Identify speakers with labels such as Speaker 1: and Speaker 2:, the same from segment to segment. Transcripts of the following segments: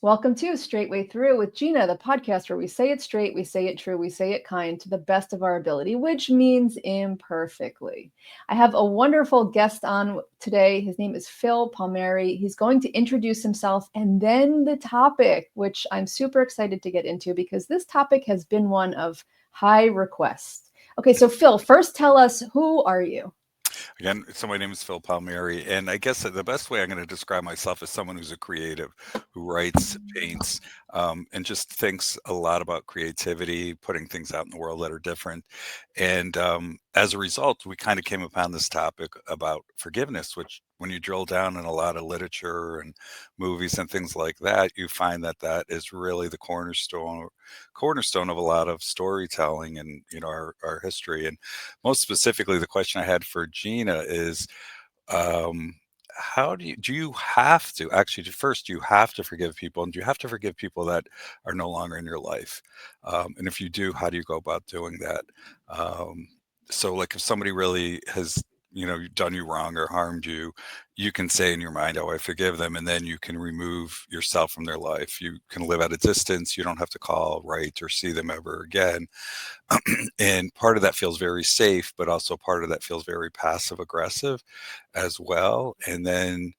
Speaker 1: Welcome to Straightway Through with Gina, the podcast where we say it straight, we say it true, we say it kind to the best of our ability, which means imperfectly. I have a wonderful guest on today. His name is Phil Palmieri. He's going to introduce himself and then the topic, which I'm super excited to get into because this topic has been one of high request. Okay, so Phil, first tell us, who are you?
Speaker 2: Again, so my name is Phil Palmieri, and I guess the best way I'm going to describe myself is someone who's a creative, who writes, paints, and just thinks a lot about creativity, putting things out in the world that are different. And as a result, we kind of came upon this topic about forgiveness, which when you drill down in a lot of literature and movies and things like that, you find that that is really the cornerstone of a lot of storytelling and our history. And most specifically, the question I had for Gina is, um, how do you have to actually first do you have to forgive people, and do you have to forgive people that are no longer in your life? And if you do, how do you go about doing that? Um, so, like, if somebody really has done you wrong or harmed you, you can say in your mind, "Oh, I forgive them," and then you can remove yourself from their life. You can live at a distance. You don't have to call, write, or see them ever again. And part of that feels very safe, but also part of that feels very passive aggressive as well. And then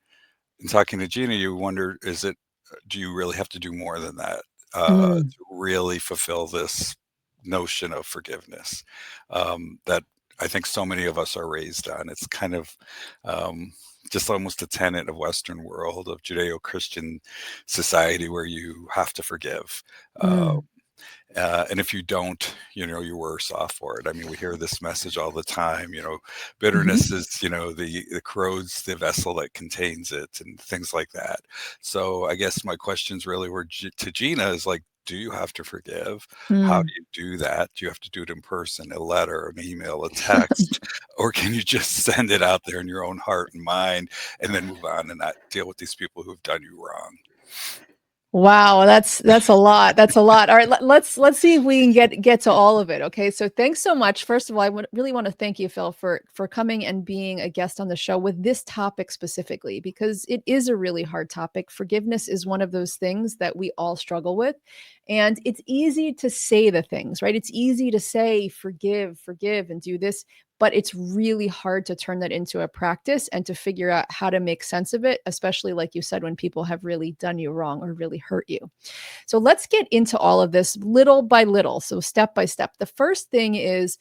Speaker 2: in talking to Gina, you wonder, do you really have to do more than that
Speaker 1: Mm,
Speaker 2: to really fulfill this notion of forgiveness that I think so many of us are raised on? It's kind of um, just almost a tenet of Western world, of Judeo-Christian society, where you have to forgive. Uh,
Speaker 1: mm,
Speaker 2: and if you don't, you're worse off for it. I mean, we hear this message all the time.
Speaker 1: mhm.
Speaker 2: Bitterness is, the corrodes the vessel that contains it, and things like that. So I guess my questions really were to Gina is like, do you have to forgive? How do
Speaker 1: Mm.
Speaker 2: you do that? Do you have to do it in person, a letter, an email, a text, or can you just send it out there in your own heart and mind, and then move on and not deal with these people who've done you wrong?
Speaker 1: Wow, that's a lot. That's a lot. All right, let's see if we can get to all of it. Okay, so thanks so much. First of all, really want to thank you, Phil, for coming and being a guest on the show with this topic specifically because it is a really hard topic. Forgiveness is one of those things that we all struggle with, and it's easy to say the things, right? It's easy to say forgive, forgive, and do this, but it's really hard to turn that into a practice and to figure out how to make sense of it, especially like you said, when people have really done you wrong or really hurt you. So let's get into all of this little by little. So step by step. The first thing is,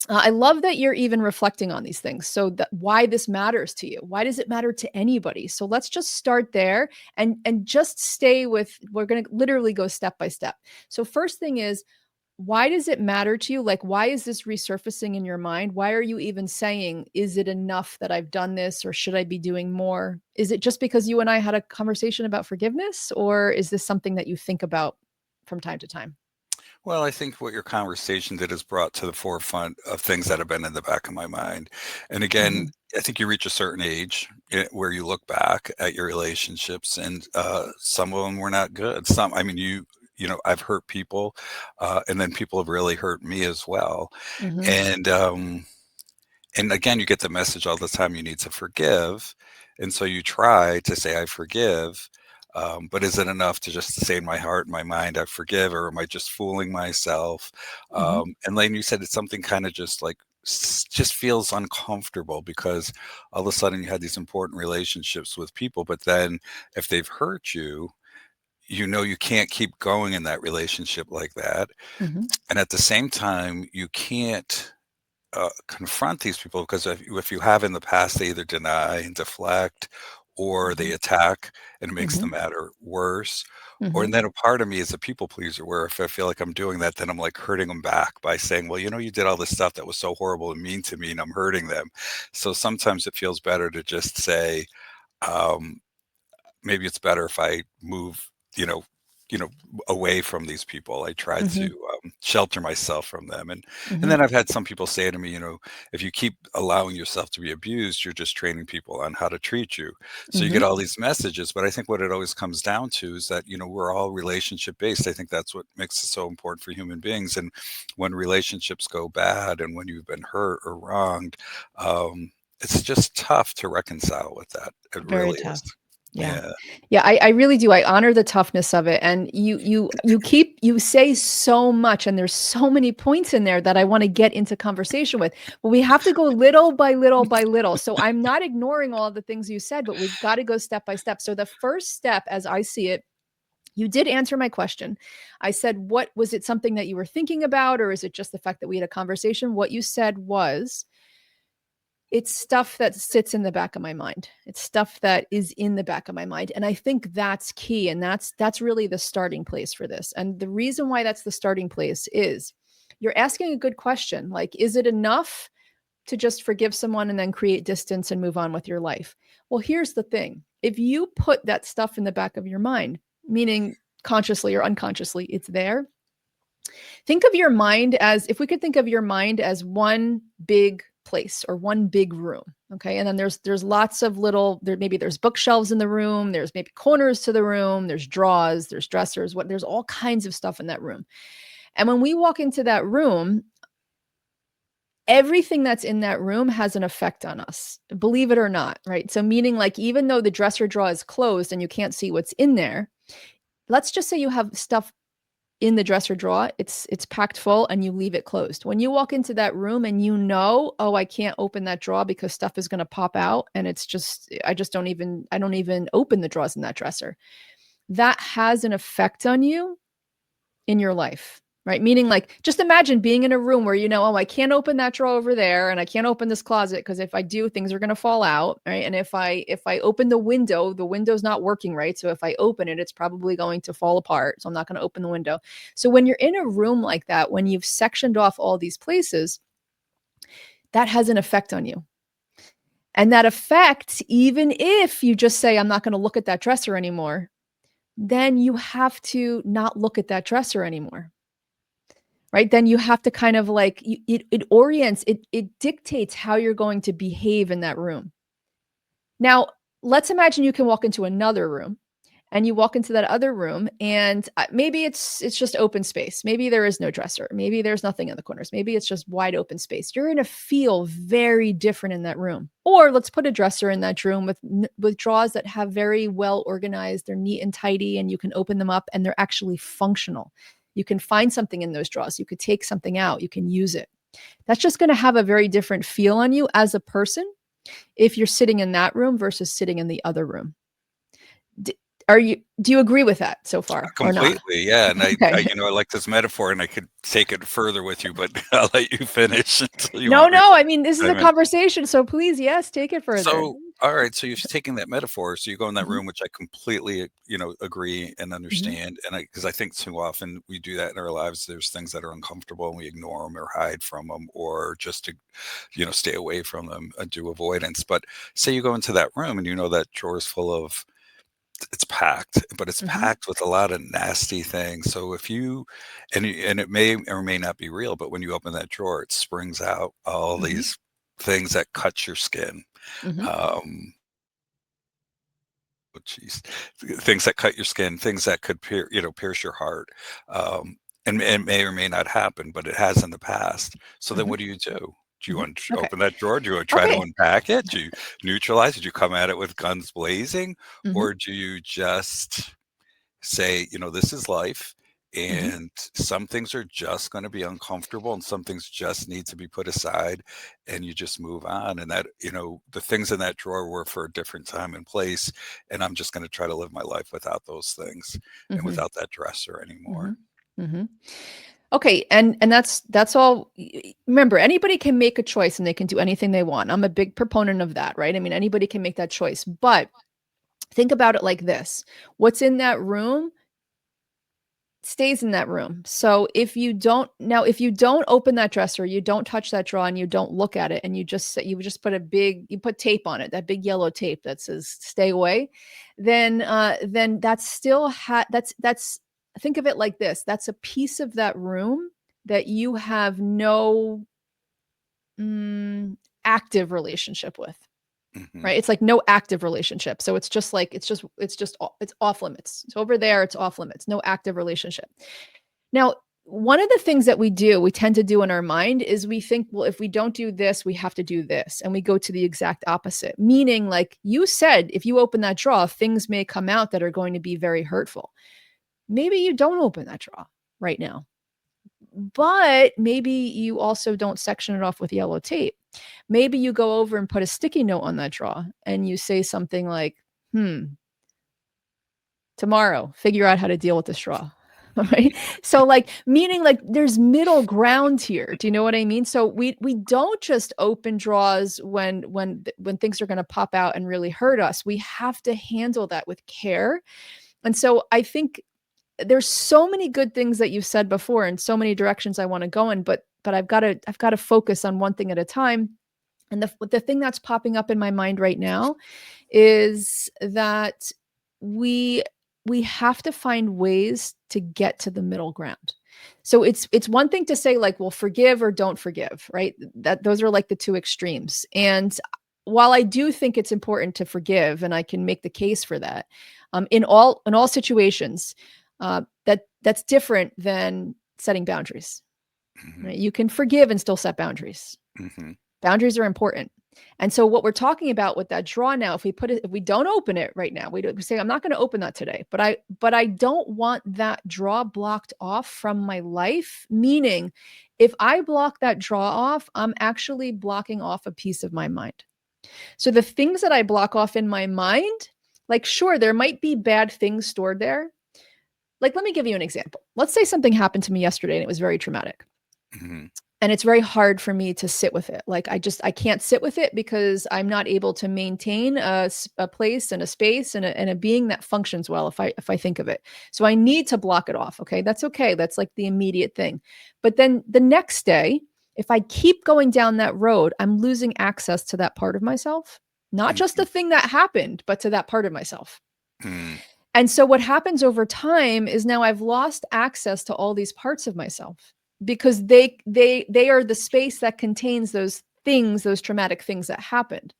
Speaker 1: I love that you're even reflecting on these things. So that why this matters to you. Why does it matter to anybody? So let's just start there and just stay with, we're going to literally go step by step. So first thing is, why does it matter to you? Like, why is this resurfacing in your mind? Why are you even saying, is it enough that I've done this or should I be doing more? Is it just because you and I had a conversation about forgiveness, or is this something that you think about from time to time?
Speaker 2: Well, I think what your conversation did is brought to the forefront of things that have been in the back of my mind. And again,
Speaker 1: Mhm.
Speaker 2: I think you reach a certain age where you look back at your relationships, and some of them were not good. I mean, I've hurt people, and then people have really hurt me as well.
Speaker 1: Mhm.
Speaker 2: And and again, you get the message all the time, you need to forgive. And so you try to say, I forgive. But is it enough to just say in my heart and my mind, I forgive, or am I just fooling myself?
Speaker 1: Mhm.
Speaker 2: And Lane, you said it's something kind of just like, just feels uncomfortable because all of a sudden you had these important relationships with people, but then if they've hurt you, you can't keep going in that relationship like that.
Speaker 1: Mhm.
Speaker 2: And at the same time, you can't confront these people, because if you have in the past, they either deny and deflect, or they
Speaker 1: Mhm.
Speaker 2: attack and it makes the
Speaker 1: Mhm.
Speaker 2: matter worse. Or and
Speaker 1: Mhm.
Speaker 2: then a part of me is a people pleaser, where if I feel like I'm doing that, then I'm like hurting them back by saying, well, you did all this stuff that was so horrible and mean to me, and I'm hurting them. So sometimes it feels better to just say, um, maybe it's better if I move, you know, you know, away from these people. I try to
Speaker 1: Mhm.
Speaker 2: shelter myself from them, and
Speaker 1: Mhm.
Speaker 2: then I've had some people say to me, if you keep allowing yourself to be abused, you're just training people on how to treat you. So you get
Speaker 1: Mhm.
Speaker 2: all these messages, but I think what it always comes down to is that we're all relationship based. I think that's what makes it so important for human beings. And when relationships go bad, and when you've been hurt or wronged, it's just tough to reconcile with that. It
Speaker 1: Very
Speaker 2: really is.
Speaker 1: tough. Yeah.
Speaker 2: Yeah.
Speaker 1: Yeah, I really do. I honor the toughness of it. And you say so much, and there's so many points in there that I want to get into conversation with. But we have to go little by little by little. So I'm not ignoring all of the things you said, but we've got to go step by step. So the first step, as I see it, you did answer my question. I said, what was it, something that you were thinking about, or is it just the fact that we had a conversation? What you said was, it's stuff that sits in the back of my mind. It's stuff that is in the back of my mind. And I think that's key. And that's really the starting place for this. And the reason why that's the starting place is you're asking a good question. Like, is it enough to just forgive someone and then create distance and move on with your life? Well, here's the thing. If you put that stuff in the back of your mind, meaning consciously or unconsciously, it's there. Think of your mind as, if we could think of your mind as one big place or one big room. Okay. And then there's lots of little, maybe there's bookshelves in the room, there's maybe corners to the room, there's drawers, there's dressers, there's all kinds of stuff in that room. And when we walk into that room, everything that's in that room has an effect on us, believe it or not, right? So meaning, like, even though the dresser drawer is closed and you can't see what's in there, let's just say you have stuff in the dresser drawer, it's packed full, and you leave it closed. When you walk into that room and you know, oh, I can't open that drawer because stuff is going to pop out, and I don't even open the drawers in that dresser. That has an effect on you in your life, right? Meaning, like, just imagine being in a room where you know, oh, I can't open that drawer over there, and I can't open this closet because if I do, things are going to fall out, right? And if I open the window's not working right. So if I open it, it's probably going to fall apart. So I'm not going to open the window. So when you're in a room like that, when you've sectioned off all these places, that has an effect on you. And that effect, even if you just say, I'm not going to look at that dresser anymore, then you have to not look at that dresser anymore. Right? Then you have to kind of like, it orients, it dictates how you're going to behave in that room. Now, let's imagine you can walk into another room, and you walk into that other room, and maybe it's just open space. Maybe there is no dresser. Maybe there's nothing in the corners. Maybe it's just wide open space. You're going to feel very different in that room. Or let's put a dresser in that room with drawers that have very well organized. They're neat and tidy, and you can open them up, and they're actually functional. You can find something in those drawers. You could take something out. You can use it. That's just going to have a very different feel on you as a person if you're sitting in that room versus sitting in the other room. Do you agree with that so far or not?
Speaker 2: Completely, yeah, and
Speaker 1: Okay.
Speaker 2: I like this metaphor, and I could take it further with you, but I'll let you finish until you
Speaker 1: No,
Speaker 2: want me
Speaker 1: no.
Speaker 2: to
Speaker 1: I mean, this is a
Speaker 2: chime in.
Speaker 1: conversation, so please, yes, take it further.
Speaker 2: So, alright, so you're taking that metaphor, so you go in that
Speaker 1: Mhm,
Speaker 2: room, which I completely, agree and
Speaker 1: mhm,
Speaker 2: understand, and because I think too often we do that in our lives. There's things that are uncomfortable, and we ignore them or hide from them, or just to, stay away from them and do avoidance. But say you go into that room and you know that drawer is full of, it's packed, but it's
Speaker 1: mhm,
Speaker 2: packed with a lot of nasty things. So if you, and it may or may not be real, but when you open that drawer, it springs out all
Speaker 1: mhm,
Speaker 2: these things that cut your skin.
Speaker 1: mhm,
Speaker 2: Um, oh, geez, things that cut your skin, things that could pierce your heart, um, and may or may not happen, but it has in the past. So then,
Speaker 1: mhm,
Speaker 2: what do you do? Do you
Speaker 1: mhm. Okay.
Speaker 2: open that drawer? Do you try to
Speaker 1: Okay.
Speaker 2: unpack it? Do you neutralize it? Do you come at it with guns blazing,
Speaker 1: Mhm,
Speaker 2: or do you just say, this is life,
Speaker 1: mhm,
Speaker 2: and some things are just going to be uncomfortable, and some things just need to be put aside, and you just move on. And that, the things in that drawer were for a different time and place, and I'm just going to try to live my life without those things and
Speaker 1: mhm,
Speaker 2: without that dresser anymore.
Speaker 1: mhm, mhm. Okay, and that's all. Remember, anybody can make a choice and they can do anything they want. I'm a big proponent of that, right? I mean, anybody can make that choice. But think about it like this. What's in that room stays in that room. So if you don't open that dresser, you don't touch that drawer, and you don't look at it, and you just you put tape on it, that big yellow tape that says stay away, then that's still that's think of it like this. That's a piece of that room that you have no mm, active relationship with.
Speaker 2: Hmm.
Speaker 1: Right? It's like no active relationship. So it's just like it's off limits. It's over there, it's off limits. No active relationship. Now, one of the things that we tend to do in our mind is we think, well, if we don't do this, we have to do this. And we go to the exact opposite, meaning, like you said, if you open that drawer, things may come out that are going to be very hurtful. Maybe you don't open that drawer right now, but maybe you also don't section it off with yellow tape. Maybe you go over and put a sticky note on that drawer and you say something like, tomorrow, figure out how to deal with the straw. Right. So like, meaning like there's middle ground here. Do you know what I mean? So we don't just open drawers when things are going to pop out and really hurt us. We have to handle that with care. And so I think there's so many good things that you've said before and so many directions I want to go in, but I've got to focus on one thing at a time. And the thing that's popping up in my mind right now is that we have to find ways to get to the middle ground. So it's one thing to say like, well, forgive or don't forgive, right? That those are like the two extremes. And while I do think it's important to forgive, and I can make the case for that, in all situations, that's different than setting boundaries.
Speaker 2: Mhm.
Speaker 1: Right? You can forgive and still set boundaries.
Speaker 2: Mhm.
Speaker 1: Boundaries are important. And so what we're talking about with that draw now, if we don't open it right now, we say, I'm not going to open that today, but I don't want that draw blocked off from my life. Meaning if I block that draw off, I'm actually blocking off a piece of my mind. So the things that I block off in my mind, like, sure, there might be bad things stored there. Like, let me give you an example. Let's say something happened to me yesterday and it was very traumatic.
Speaker 2: Mhm.
Speaker 1: And it's very hard for me to sit with it. Like I can't sit with it because I'm not able to maintain a place and a space and a being that functions well if I think of it. So I need to block it off. Okay. That's okay. That's like the immediate thing. But then the next day, if I keep going down that road, I'm losing access to that part of myself, not just the
Speaker 2: Mhm.
Speaker 1: thing that happened, but to that part of myself.
Speaker 2: Mm.
Speaker 1: And so what happens over time is now I've lost access to all these parts of myself because they are the space that contains those things, those traumatic things that happened.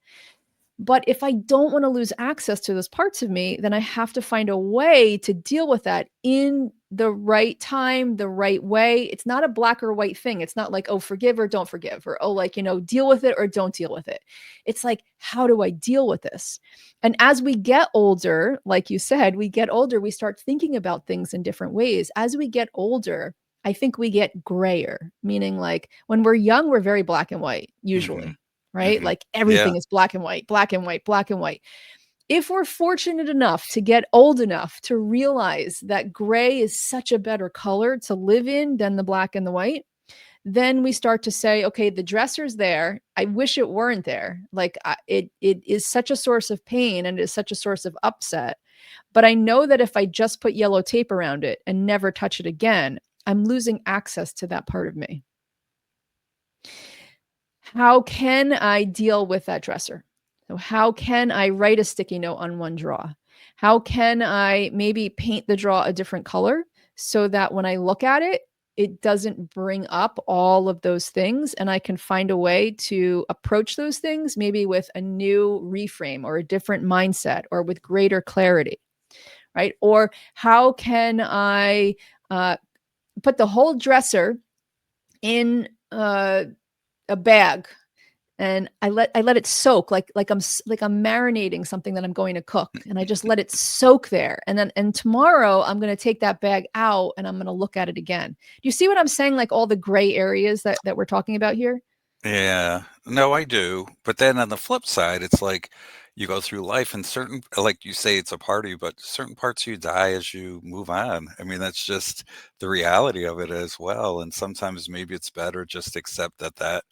Speaker 1: But if I don't want to lose access to those parts of me, then I have to find a way to deal with that in the right time, the right way. It's not a black or white thing. It's not like, oh, forgive or don't forgive, or, oh, like, deal with it or don't deal with it. It's like, how do I deal with this? And as we get older, like you said, we get older, we start thinking about things in different ways. As we get older, I think we get grayer, meaning like when we're young, we're very black and white,
Speaker 2: Mhm.
Speaker 1: usually, right?
Speaker 2: Mhm.
Speaker 1: Like
Speaker 2: Yeah.
Speaker 1: everything is black and white, black and white, black and white. If we're fortunate enough to get old enough to realize that gray is such a better color to live in than the black and the white, then we start to say, okay, the dresser's there. I wish it weren't there. Like it is such a source of pain and it is such a source of upset. But I know that if I just put yellow tape around it and never touch it again, I'm losing access to that part of me. How can I deal with that dresser? So how can I write a sticky note on one drawer? How can I maybe paint the drawer a different color so that when I look at it, it doesn't bring up all of those things and I can find a way to approach those things maybe with a new reframe or a different mindset or with greater clarity, right? Or how can I put the whole dresser in a bag and I let it soak like I'm marinating something that I'm going to cook and I just let it soak there and tomorrow I'm going to take that bag out and I'm going to look at it again. Do you see what I'm saying? Like all the gray areas that we're talking about here.
Speaker 2: Yeah. No, I do. But then on the flip side, it's like you go through life and certain, like you say, it's a party, but certain parts of you die as you move on. I mean, that's just the reality of it as well. And sometimes maybe it's better just accept that that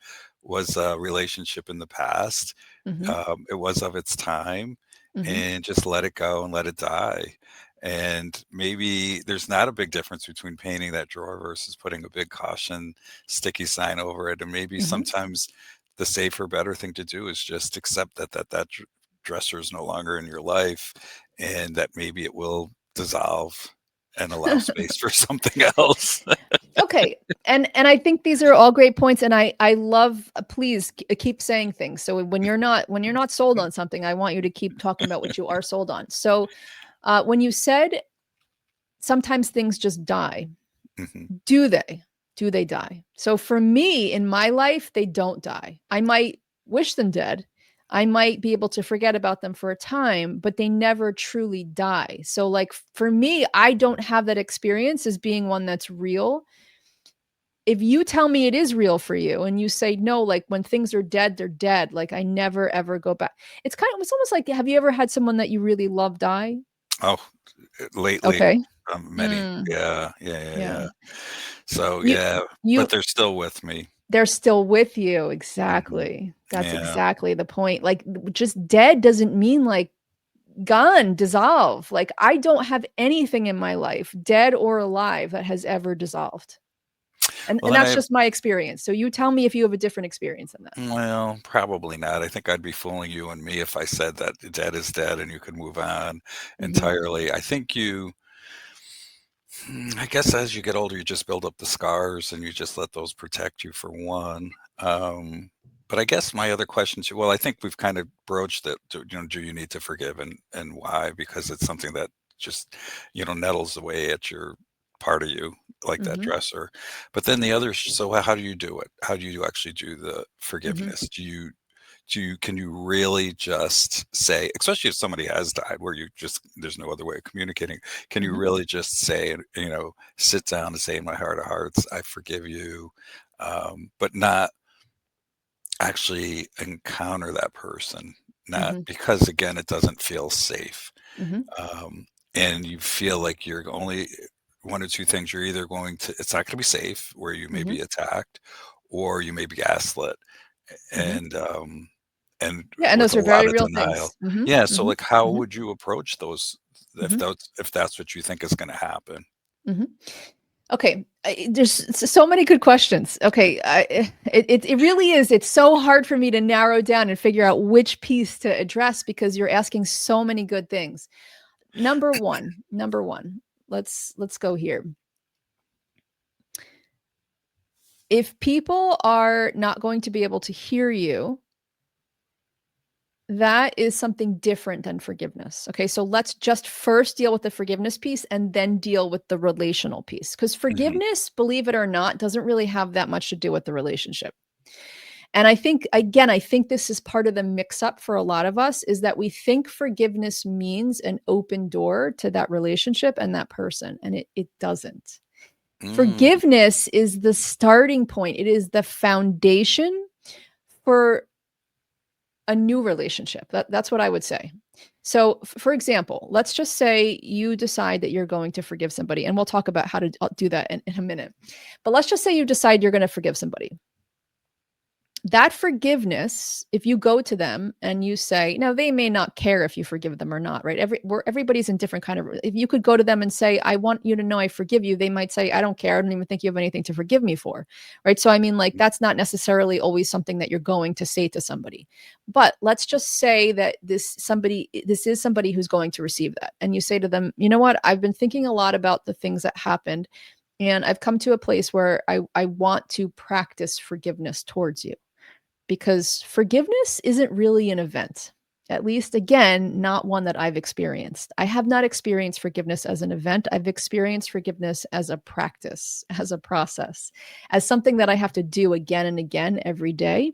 Speaker 2: was a relationship in the past.
Speaker 1: Hmm.
Speaker 2: It was of its time,
Speaker 1: Hmm.
Speaker 2: and just let it go and let it die. And maybe there's not a big difference between painting that drawer versus putting a big caution sticky sign over it. And maybe
Speaker 1: Hmm.
Speaker 2: sometimes the safer, better thing to do is just accept that dresser is no longer in your life, and that maybe it will dissolve and allow space for something else.
Speaker 1: Okay. And I think these are all great points and I love please keep saying things. So when you're not sold on something, I want you to keep talking about what you are sold on. So when you said sometimes things just die,
Speaker 2: Mhm.
Speaker 1: Do they? Do they die? So for me, in my life, they don't die. I might wish them dead. I might be able to forget about them for a time, but they never truly die. So, like, for me, I don't have that experience as being one that's real. If you tell me it is real for you and you say no, like when things are dead, they're dead. Like I never ever go back. It's almost like, have you ever had someone that you really love die?
Speaker 2: Oh, lately,
Speaker 1: Okay.
Speaker 2: many.
Speaker 1: Mm,
Speaker 2: Yeah, yeah, yeah,
Speaker 1: yeah.
Speaker 2: yeah. So,
Speaker 1: You
Speaker 2: yeah, but
Speaker 1: you
Speaker 2: they're still with me.
Speaker 1: they're still with you.
Speaker 2: Mhm.
Speaker 1: Exactly. That's
Speaker 2: Yeah.
Speaker 1: exactly the point. Like just dead doesn't mean like gone, dissolve. Like I don't have anything in my life, dead or alive, that has ever dissolved.
Speaker 2: Well,
Speaker 1: And
Speaker 2: then
Speaker 1: that's just my experience. So you tell me if you have a different experience than that.
Speaker 2: well, probably not. I think I'd be fooling you and me if I said that dead is dead and you could move on
Speaker 1: Mhm.
Speaker 2: entirely. I think I guess as you get older, you just build up the scars and you just let those protect you for one. But I guess my other question to well, I think we've kind of broached it. Do you need to forgive and why? Because it's something that just, nettles away at your part of you, like that
Speaker 1: Mhm.
Speaker 2: dresser. But then the other, so how do you do it? How do you actually do the
Speaker 1: Mhm.
Speaker 2: forgiveness? Can you really just say, especially if somebody has died where there's no other way of communicating, can you
Speaker 1: Mhm.
Speaker 2: really just say, sit down and say in my heart of hearts, I forgive you, but not actually encounter that person, not
Speaker 1: Mhm.
Speaker 2: because again, it doesn't feel safe.
Speaker 1: Mhm.
Speaker 2: Um, and you feel like you're only one or two things, you're either it's not going to be safe where you may
Speaker 1: Mhm.
Speaker 2: be attacked or you may be gaslit
Speaker 1: Mhm.
Speaker 2: and
Speaker 1: Yeah, and
Speaker 2: with
Speaker 1: those
Speaker 2: a
Speaker 1: are
Speaker 2: lot
Speaker 1: very
Speaker 2: of
Speaker 1: real
Speaker 2: denial.
Speaker 1: things. Mhm.
Speaker 2: Yeah, so,
Speaker 1: Mhm.
Speaker 2: like, how
Speaker 1: Mhm.
Speaker 2: would you approach those
Speaker 1: Mhm.
Speaker 2: if that's what you think is gonna happen?
Speaker 1: Mhm. Okay, there's so many good questions. Okay, it really is. It's so hard for me to narrow down and figure out which piece to address because you're asking so many good things. Number one. Let's go here. If people are not going to be able to hear you, that is something different than forgiveness. Okay, so let's just first deal with the forgiveness piece and then deal with the relational piece. Because
Speaker 2: Mhm.
Speaker 1: forgiveness, believe it or not, doesn't really have that much to do with the relationship. And I think, again, I think this is part of the mix up for a lot of us is that we think forgiveness means an open door to that relationship and that person, and it doesn't.
Speaker 2: Mm,
Speaker 1: Forgiveness is the starting point, it is the foundation for a new relationship. That's what I would say. So, for example, let's just say you decide that you're going to forgive somebody, and we'll talk about how to do that in a minute. But let's just say you decide you're going to forgive somebody. That forgiveness, if you go to them and you say, now they may not care if you forgive them or not, right? Everybody's in different kind of. If you could go to them and say, "I want you to know I forgive you," they might say, "I don't care. I don't even think you have anything to forgive me for," right? So I mean, like that's not necessarily always something that you're going to say to somebody. But let's just say that this is somebody who's going to receive that, and you say to them, "You know what? I've been thinking a lot about the things that happened." And I've come to a place where I want to practice forgiveness towards you because forgiveness isn't really an event. At least, again, not one that I've experienced. I have not experienced forgiveness as an event. I've experienced forgiveness as a practice, as a process, as something that I have to do again and again every day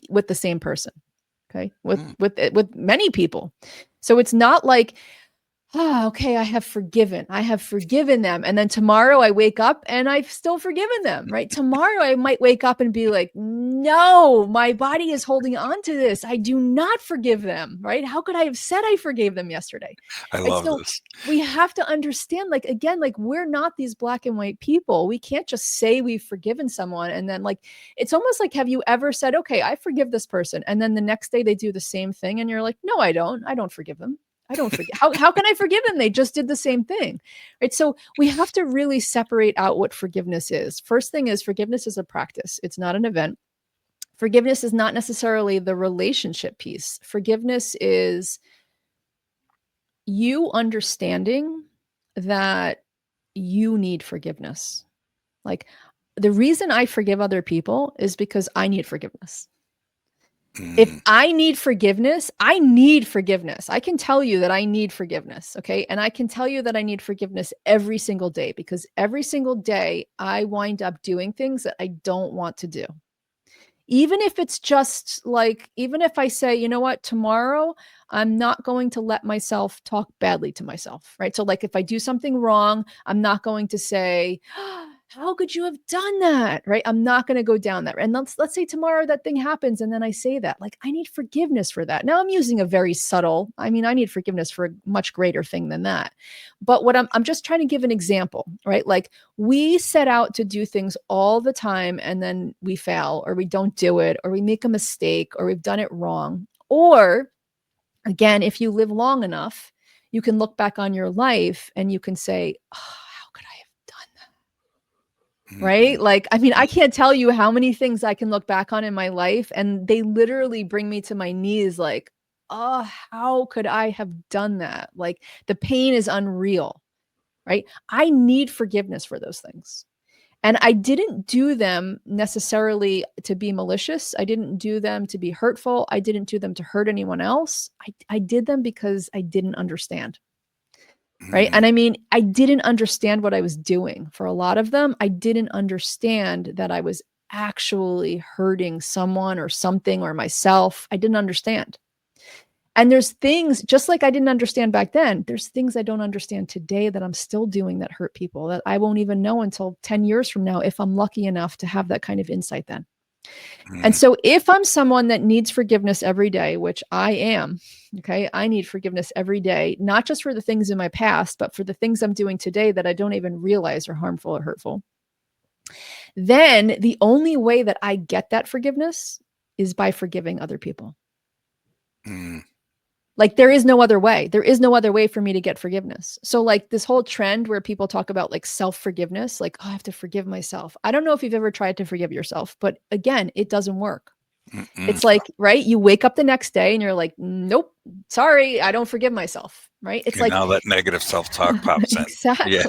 Speaker 1: with the same person. Okay,
Speaker 2: mm.
Speaker 1: with many people. So it's not like okay, I have forgiven. I have forgiven them. And then tomorrow I wake up and I've still forgiven them, right? Tomorrow I might wake up and be like, no, my body is holding on to this. I do not forgive them, right? How could I have said I forgave them yesterday?
Speaker 2: I
Speaker 1: Right.
Speaker 2: love
Speaker 1: So
Speaker 2: this.
Speaker 1: we have to understand, like, again, like we're not these black and white people. We can't just say we've forgiven someone. And then, like, it's almost like, have you ever said, okay, I forgive this person. And then the next day they do the same thing. And you're like, no, I don't. I don't forgive them. I don't forget. How can I forgive them? They just did the same thing. Right? So we have to really separate out what forgiveness is. First thing is forgiveness is a practice. It's not an event. Forgiveness is not necessarily the relationship piece. Forgiveness is you understanding that you need forgiveness. Like the reason I forgive other people is because I need forgiveness. If
Speaker 2: Mm.
Speaker 1: I need forgiveness, I need forgiveness. I can tell you that I need forgiveness. Okay. And I can tell you that I need forgiveness every single day, because every single day I wind up doing things that I don't want to do. Even if it's just like, even if I say, you know what, tomorrow I'm not going to let myself talk badly to myself, right? So, like, if I do something wrong, I'm not going to say, how could you have done that? Right? I'm not going to go down that. And let's say tomorrow that thing happens and then I say that. Like, I need forgiveness for that. Now I'm using a very subtle, I mean, I need forgiveness for a much greater thing than that. But what I'm just trying to give an example, right? Like, we set out to do things all the time and then we fail, or we don't do it, or we make a mistake, or we've done it wrong. Or again, if you live long enough, you can look back on your life and you can say, oh, how could I have done that?
Speaker 2: Mhm.
Speaker 1: Right? Like, I mean, I can't tell you how many things I can look back on in my life and they literally bring me to my knees like, oh, how could I have done that? Like, the pain is unreal, right? I need forgiveness for those things. And I didn't do them necessarily to be malicious. I didn't do them to be hurtful. I didn't do them to hurt anyone else. I did them because I didn't understand. Right. And
Speaker 2: Mm.
Speaker 1: I mean, I didn't understand what I was doing. For a lot of them, I didn't understand that I was actually hurting someone or something or myself. I didn't understand. And there's things, just like I didn't understand back then, there's things I don't understand today that I'm still doing that hurt people that I won't even know until 10 years from now if I'm lucky enough to have that kind of insight then. And
Speaker 2: Mm.
Speaker 1: so if I'm someone that needs forgiveness every day, which I am, okay, I need forgiveness every day, not just for the things in my past, but for the things I'm doing today that I don't even realize are harmful or hurtful. Then the only way that I get that forgiveness is by forgiving other people.
Speaker 2: Mm.
Speaker 1: Like, there is no other way. There is no other way for me to get forgiveness. So, like, this whole trend where people talk about like self-forgiveness, like, oh, I have to forgive myself. I don't know if you've ever tried to forgive yourself, but again, it doesn't work.
Speaker 2: Mm-mm.
Speaker 1: It's like, right? You wake up the next day and you're like, nope, sorry, I don't forgive myself. Right? It's
Speaker 2: And
Speaker 1: like,
Speaker 2: now that negative self-talk pops in.
Speaker 1: exactly,
Speaker 2: Yes.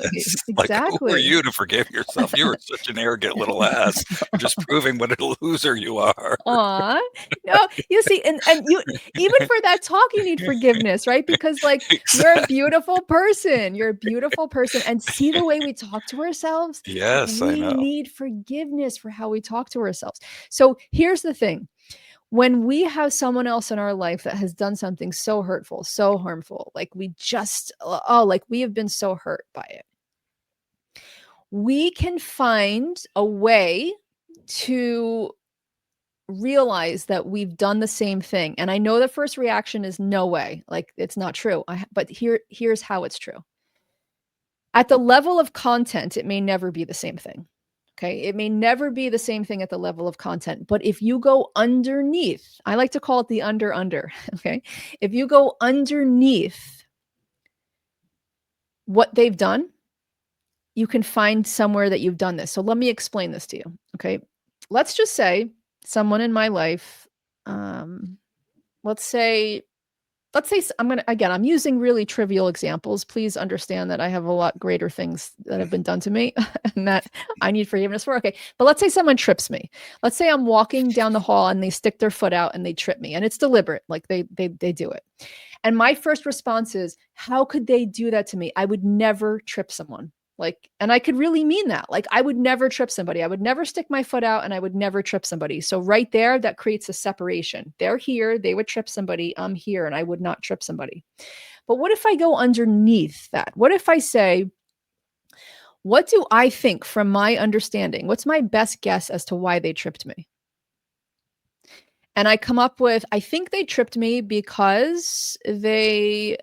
Speaker 2: Like, who are
Speaker 1: exactly.
Speaker 2: you to forgive yourself? You are such an arrogant little ass. You're just proving what a loser you are.
Speaker 1: Aw, no, you see, and you, even for that talk, you need forgiveness, right? Because like, you're a
Speaker 2: Exactly.
Speaker 1: beautiful person. You're a beautiful person. And see the way we talk to ourselves? Like,
Speaker 2: Yes, I
Speaker 1: we
Speaker 2: know.
Speaker 1: need forgiveness for how we talk to ourselves. So here's the thing. When we have someone else in our life that has done something so hurtful, so harmful, like we just, oh, like we have been so hurt by it, we can find a way to realize that we've done the same thing. And I know the first reaction is no way, like it's not true. But here's how it's true. At the level of content, it may never be the same thing. Okay? It may never be the same thing at the level of content, but if you go underneath, I like to call it the under, okay? If you go underneath what they've done, you can find somewhere that you've done this. So let me explain this to you, okay? Let's just say someone in my life, um, let's say I'm going to, again, I'm using really trivial examples. Please understand that I have a lot greater things that have been done to me and that I need forgiveness for. Okay. But let's say someone trips me. Let's say I'm walking down the hall and they stick their foot out and they trip me and it's deliberate. Like they do it. And my first response is, how could they do that to me? I would never trip someone. Like, and I could really mean that. Like, I would never trip somebody. I would never stick my foot out and I would never trip somebody. So, right there, that creates a separation. They're here, they would trip somebody. I'm here and I would not trip somebody. But what if I go underneath that? What if I say, what do I think from my understanding? What's my best guess as to why they tripped me? And I come up with, I think they tripped me because they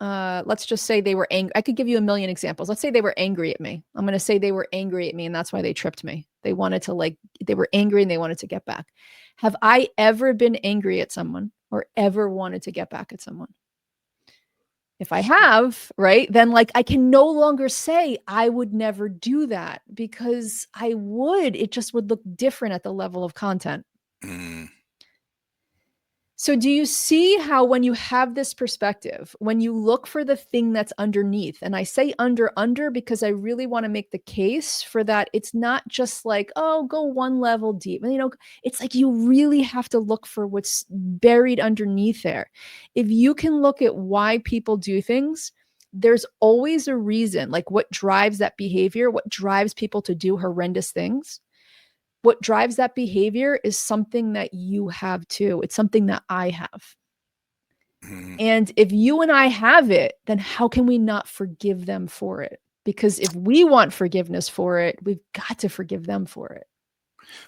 Speaker 1: let's just say they were angry. I could give you a million examples. Let's say they were angry at me. I'm going to say they were angry at me and that's why they tripped me. They wanted to, like, they were angry and they wanted to get back. Have I ever been angry at someone or ever wanted to get back at someone? If I have, right, then like I can no longer say I would never do that because I would. It just would look different at the level of content.
Speaker 2: Mm.
Speaker 1: So do you see how when you have this perspective, when you look for the thing that's underneath, and I say under because I really want to make the case for that it's not just like, oh, go one level deep. You know, it's like you really have to look for what's buried underneath there. If you can look at why people do things, there's always a reason, like what drives that behavior, what drives people to do horrendous things. What drives that behavior is something that you have too. It's something that I have.
Speaker 2: Mhm.
Speaker 1: And if you and I have it, then how can we not forgive them for it? Because if we want forgiveness for it, we've got to forgive them for it.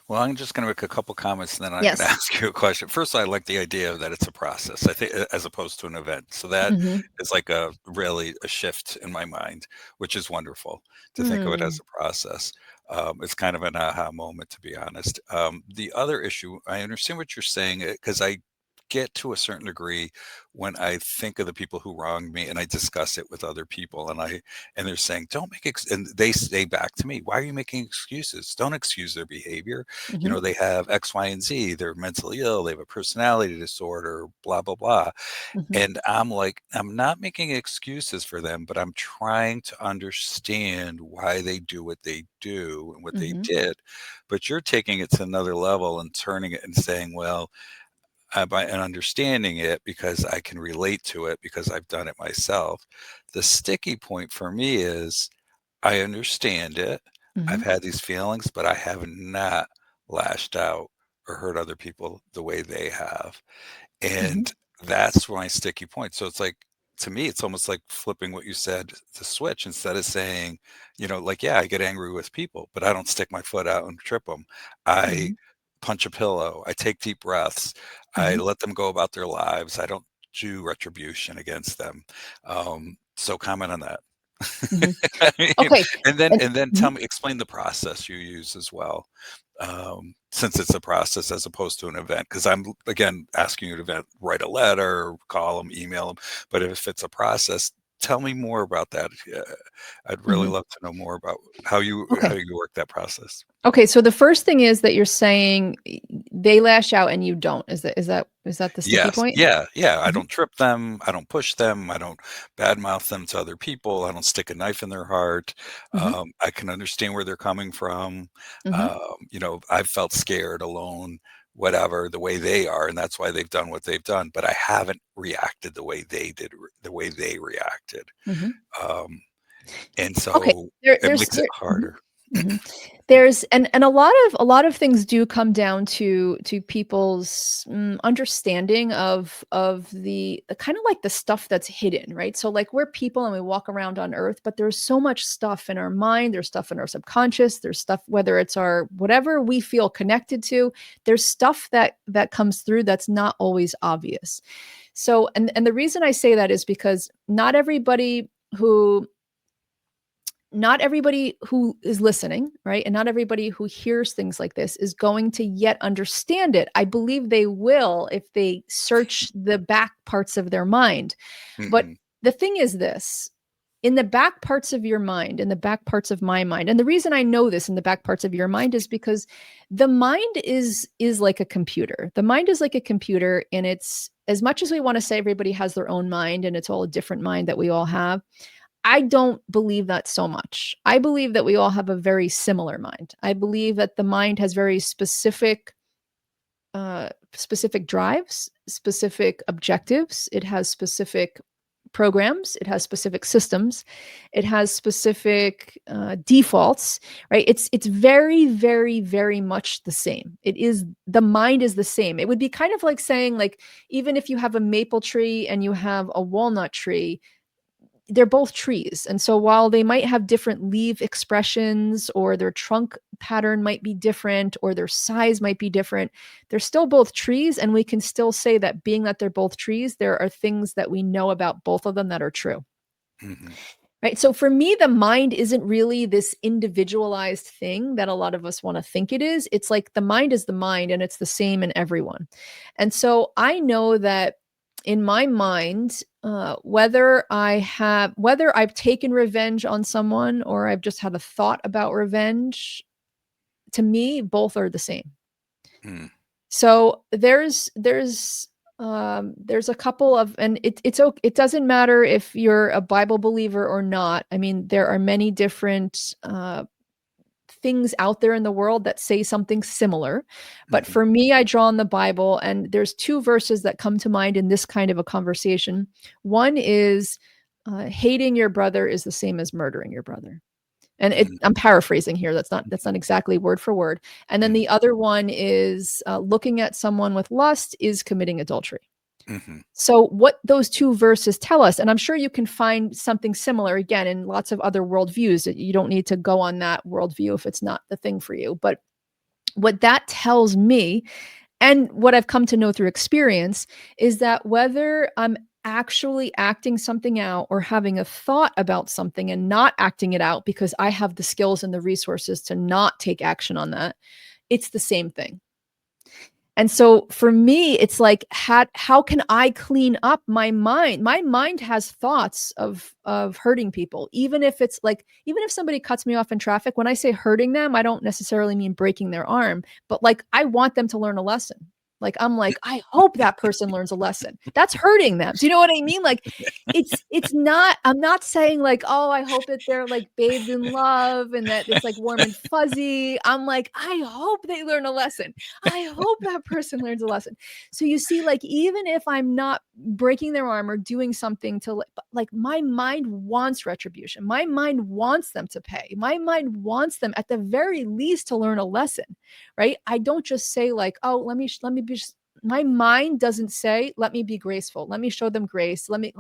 Speaker 2: Well, I'm just going to make a couple comments and then I'm going to
Speaker 1: Yes.
Speaker 2: ask you a question. First, I like the idea that it's a process, I think, as opposed to an event. So that
Speaker 1: Mhm.
Speaker 2: is like a really a shift in my mind, which is wonderful to think of it as
Speaker 1: Mm.
Speaker 2: a process. It's kind of an aha moment, to be honest. The other issue, I understand what you're saying because I get to a certain degree when I think of the people who wronged me and I discuss it with other people and they're saying, don't make and they say back to me, why are you making excuses? Don't excuse their behavior. You
Speaker 1: Mhm.
Speaker 2: know, they have X, Y, and Z. They're mentally ill. They have a personality disorder, blah, blah, blah.
Speaker 1: Mhm.
Speaker 2: And I'm like, I'm not making excuses for them, but I'm trying to understand why they do what they do and what they
Speaker 1: Mhm.
Speaker 2: did. But you're taking it to another level and turning it and saying, well, and understanding it because I can relate to it because I've done it myself. The sticky point for me is I understand it. I've
Speaker 1: Mhm.
Speaker 2: had these feelings, but I have not lashed out or hurt other people the way they have.
Speaker 1: Mhm.
Speaker 2: And that's my sticky point. So it's like, to me, it's almost like flipping what you said to switch instead of saying, you know, like, yeah, I get angry with people, but I don't stick my foot out and trip them. I
Speaker 1: Mhm.
Speaker 2: punch a pillow. I take deep breaths. I
Speaker 1: Mhm.
Speaker 2: let them go about their lives. I don't do retribution against them. So comment on that.
Speaker 1: Mhm.
Speaker 2: I mean,
Speaker 1: Okay. And
Speaker 2: and then
Speaker 1: mhm.
Speaker 2: tell me, explain the process you use as well, since it's a process as opposed to an event. Because I'm again asking you to write a letter, call them, email them. But if it's a process, tell me more about that. I'd really
Speaker 1: Mhm.
Speaker 2: love to know more about how
Speaker 1: Okay.
Speaker 2: you work that process.
Speaker 1: Okay, so the first thing is that you're saying they lash out and you don't. Is that the sticky
Speaker 2: Yes.
Speaker 1: point?
Speaker 2: Yeah. Yeah. I
Speaker 1: Mhm.
Speaker 2: don't trip them. I don't push them. I don't badmouth them to other people. I don't stick a knife in their heart.
Speaker 1: Mhm.
Speaker 2: I can understand where they're coming from.
Speaker 1: Mhm.
Speaker 2: You know, I've felt scared, alone, whatever, the way they are, and that's why they've done what they've done. But I haven't reacted the way they did, the way they reacted.
Speaker 1: Mhm.
Speaker 2: Um, and
Speaker 1: Okay.
Speaker 2: so
Speaker 1: There
Speaker 2: it
Speaker 1: there's
Speaker 2: makes it
Speaker 1: there mhm,
Speaker 2: harder.
Speaker 1: mhm. There's and a lot of things do come down to people's, understanding of the kinda like the stuff that's hidden, right? So, like, we're people and we walk around on Earth, but there's so much stuff in our mind, there's stuff in our subconscious, there's stuff whether it's our whatever we feel connected to, there's stuff that comes through that's not always obvious. So and the reason I say that is because who not everybody who is listening, right? And not everybody who hears things like this is going to yet understand it. I believe they will if they search the back parts of their mind. But
Speaker 2: Hmm.
Speaker 1: the thing is this, in the back parts of your mind, in the back parts of my mind, and the reason I know this in the back parts of your mind is because the mind is like a computer. The mind is like a computer, and it's as much as we want to say everybody has their own mind and it's all a different mind that we all have. I don't believe that so much. I believe that we all have a very similar mind. I believe that the mind has very specific drives, specific objectives. It has specific programs. It has specific systems. It has specific defaults. Right? It's very, very, very much the same. It is the mind is the same. It would be kind of like saying like even if you have a maple tree and you have a walnut tree, they're both trees. And so while they might have different leaf expressions or their trunk pattern might be different or their size might be different, they're still both trees. And we can still say that being that they're both trees, there are things that we know about both of them that are true.
Speaker 2: Hmm.
Speaker 1: Right. So for me, the mind isn't really this individualized thing that a lot of us want to think it is. It's like the mind is the mind and it's the same in everyone. And so I know that in my mind, whether I've taken revenge on someone or I've just had a thought about revenge, to me, both are the same.
Speaker 2: Hmm.
Speaker 1: So there's There's a couple of, and it doesn't matter if you're a Bible believer or not. I mean, there are many different things out there in the world that say something similar. But
Speaker 2: Mhm.
Speaker 1: for me, I draw on the Bible, and there's two verses that come to mind in this kind of a conversation. One is hating your brother is the same as murdering your brother. And
Speaker 2: Mhm.
Speaker 1: I'm paraphrasing here. That's not exactly word for word. And then
Speaker 2: Mhm.
Speaker 1: the other one is looking at someone with lust is committing adultery.
Speaker 2: Mhm.
Speaker 1: So, what those two verses tell us, and I'm sure you can find something similar again in lots of other worldviews. You don't need to go on that worldview if it's not the thing for you. But what that tells me, and what I've come to know through experience, is that whether I'm actually acting something out or having a thought about something and not acting it out because I have the skills and the resources to not take action on that, it's the same thing. And so for me, it's like, how can I clean up my mind? My mind has thoughts of hurting people, even if it's like, even if somebody cuts me off in traffic. When I say hurting them, I don't necessarily mean breaking their arm, but like I want them to learn a lesson. Like I'm like, I hope that person learns a lesson. That's hurting them. Do you know what I mean? Like it's not, I'm not saying like, oh, I hope that they're like bathed in love and that it's like warm and fuzzy. I'm like, I hope they learn a lesson. I hope that person learns a lesson. So you see, like, even if I'm not breaking their arm or doing something to like my mind wants retribution. My mind wants them to pay. My mind wants them at the very least to learn a lesson, right? I don't just say like, oh, let me be just, my mind doesn't say, let me be graceful. Let me show them grace. Let me,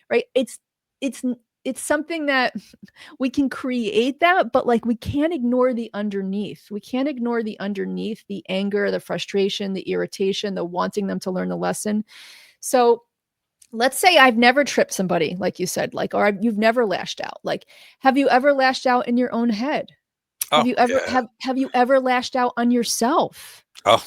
Speaker 1: right? It's, it's something that we can create that, but like we can't ignore the underneath. We can't ignore the underneath, the anger, the frustration, the irritation, the wanting them to learn the lesson. So let's say I've never tripped somebody, like you said, like, or you've never lashed out. Like, have you ever lashed out in your own head? Have
Speaker 2: Oh,
Speaker 1: you ever
Speaker 2: yeah.
Speaker 1: have you ever lashed out on yourself?
Speaker 2: Oh,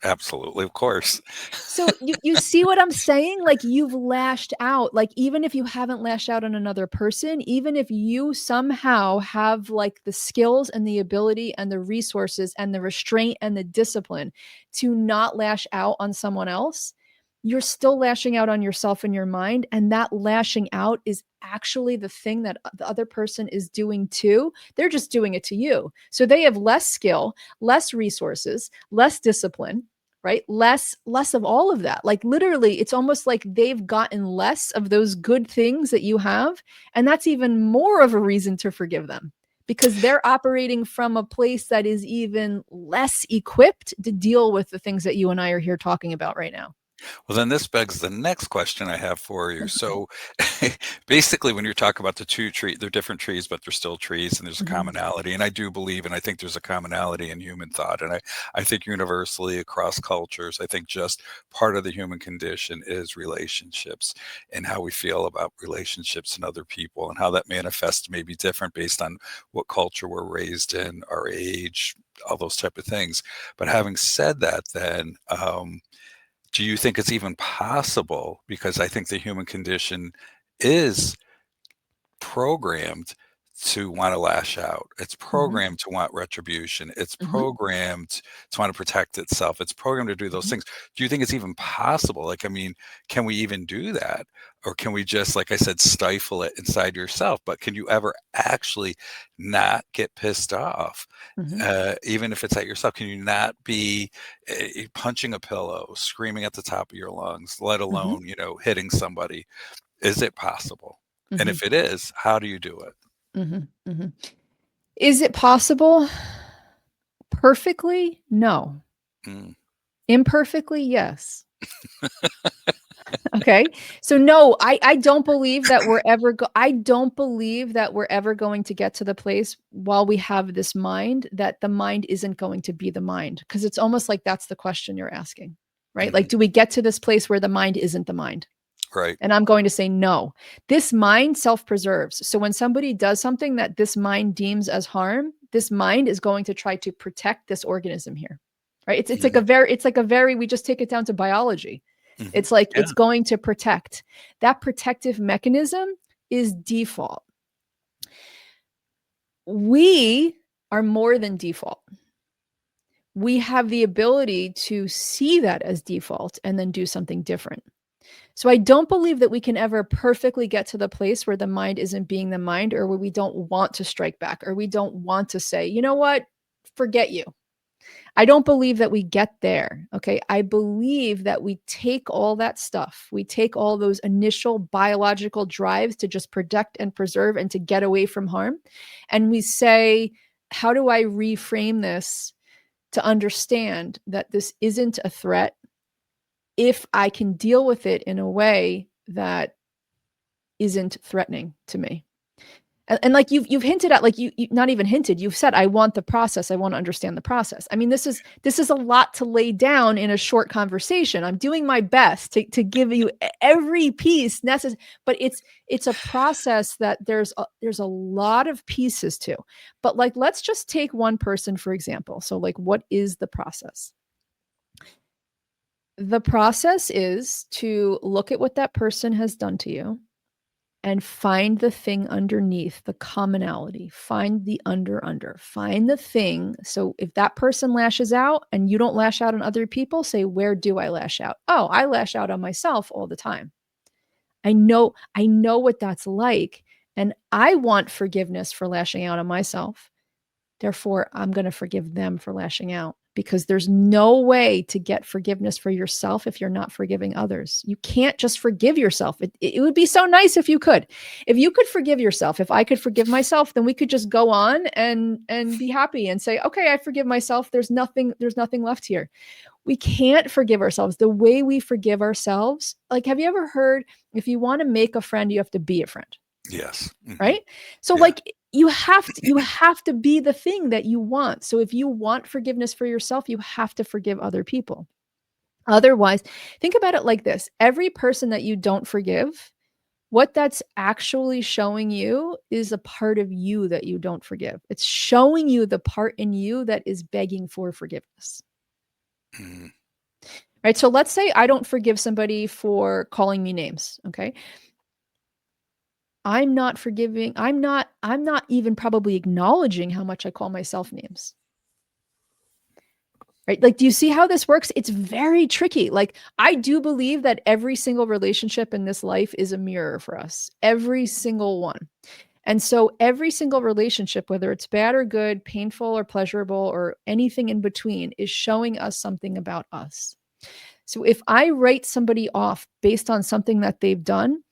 Speaker 2: absolutely, of course.
Speaker 1: So you see what I'm saying? Like you've lashed out. Like even if you haven't lashed out on another person, even if you somehow have like the skills and the ability and the resources and the restraint and the discipline to not lash out on someone else, you're still lashing out on yourself and your mind. And that lashing out is actually the thing that the other person is doing too. They're just doing it to you. So they have less skill, less resources, less discipline, right? Less of all of that. Like literally it's almost like they've gotten less of those good things that you have, and that's even more of a reason to forgive them because they're operating from a place that is even less equipped to deal with the things that you and I are here talking about right now.
Speaker 2: Well, then this begs the next question I have for you.
Speaker 1: Okay.
Speaker 2: So basically, when you're talking about the two trees, they're different trees, but they're still trees, and there's a
Speaker 1: Mhm.
Speaker 2: commonality. And I do believe, and I think there's a commonality in human thought. And I think universally across cultures, I think just part of the human condition is relationships and how we feel about relationships and other people and how that manifests may be different based on what culture we're raised in, our age, all those type of things. But having said that, then, do you think it's even possible? Because I think the human condition is programmed to want to lash out. It's
Speaker 1: Mhm.
Speaker 2: programmed to want retribution. It's
Speaker 1: Mhm.
Speaker 2: programmed to want to protect itself. It's programmed to do those
Speaker 1: Mhm.
Speaker 2: things. Do you think it's even possible? Like, I mean, can we even do that? Or can we just, like I said, stifle it inside yourself? But can you ever actually not get pissed off?
Speaker 1: Mhm.
Speaker 2: Even if it's at yourself, can you not be punching a pillow, screaming at the top of your lungs, let
Speaker 1: Mhm.
Speaker 2: alone, hitting somebody? Is it possible? And
Speaker 1: Mhm.
Speaker 2: if it is, how do you do it?
Speaker 1: Mhm. Mhm. Is it possible? Perfectly? No.
Speaker 2: Mm,
Speaker 1: Imperfectly? Yes. Okay. So no, I don't believe that I don't believe that we're ever going to get to the place while we have this mind that the mind isn't going to be the mind, because it's almost like that's the question you're asking, right? Like
Speaker 2: mhm,
Speaker 1: do we get to this place where the mind isn't the mind?
Speaker 2: right.
Speaker 1: And I'm going to say no. This mind self-preserves. So when somebody does something that this mind deems as harm, this mind is going to try to protect this organism here. Right? It's like
Speaker 2: Mhm,
Speaker 1: a very we just take it down to biology.
Speaker 2: mhm.
Speaker 1: It's like
Speaker 2: Yeah.
Speaker 1: it's going to protect. That protective mechanism is default. We are more than default. we have the ability to see that as default and then do something different. So I don't believe that we can ever perfectly get to the place where the mind isn't being the mind, or where we don't want to strike back, or we don't want to say, you know what, forget you. I don't believe that we get there. Okay. I believe that we take all that stuff, we take all those initial biological drives to just protect and preserve and to get away from harm. And we say, how do I reframe this to understand that this isn't a threat if I can deal with it in a way that isn't threatening to me? And like you've hinted at, like you not even hinted, you've said, I want the process. I want to understand the process. I mean, this is a lot to lay down in a short conversation. I'm doing my best to give you every piece necessary, but it's a process that there's a lot of pieces to. But like, let's just take one person, for example. So like, what is the process? The process is to look at what that person has done to you and find the thing underneath, the commonality, find the under, find the thing. So if that person lashes out and you don't lash out on other people, say, where do I lash out? Oh, I lash out on myself all the time. I know what that's like. And I want forgiveness for lashing out on myself. Therefore, I'm going to forgive them for lashing out, because there's no way to get forgiveness for yourself if you're not forgiving others. You can't just forgive yourself. It would be so nice if you could. If you could forgive yourself, if I could forgive myself, then we could just go on and be happy and say, okay, I forgive myself. There's nothing left here. We can't forgive ourselves the way we forgive ourselves. Like, have you ever heard, if you want to make a friend, you have to be a friend?
Speaker 2: Yes. Mm-hmm.
Speaker 1: Right? So
Speaker 2: Yeah.
Speaker 1: like, you have to be the thing that you want. So if you want forgiveness for yourself, you have to forgive other people. Otherwise, think about it like this. Every person that you don't forgive, what that's actually showing you is a part of you that you don't forgive. It's showing you the part in you that is begging for forgiveness.
Speaker 2: Mm-hmm.
Speaker 1: Right? So let's say I don't forgive somebody for calling me names, okay? I'm not forgiving. I'm not even probably acknowledging how much I call myself names. Right? Like, do you see how this works? It's very tricky. Like, I do believe that every single relationship in this life is a mirror for us, every single one. And so every single relationship, whether it's bad or good, painful or pleasurable, or anything in between, is showing us something about us. So if I write somebody off based on something that they've done,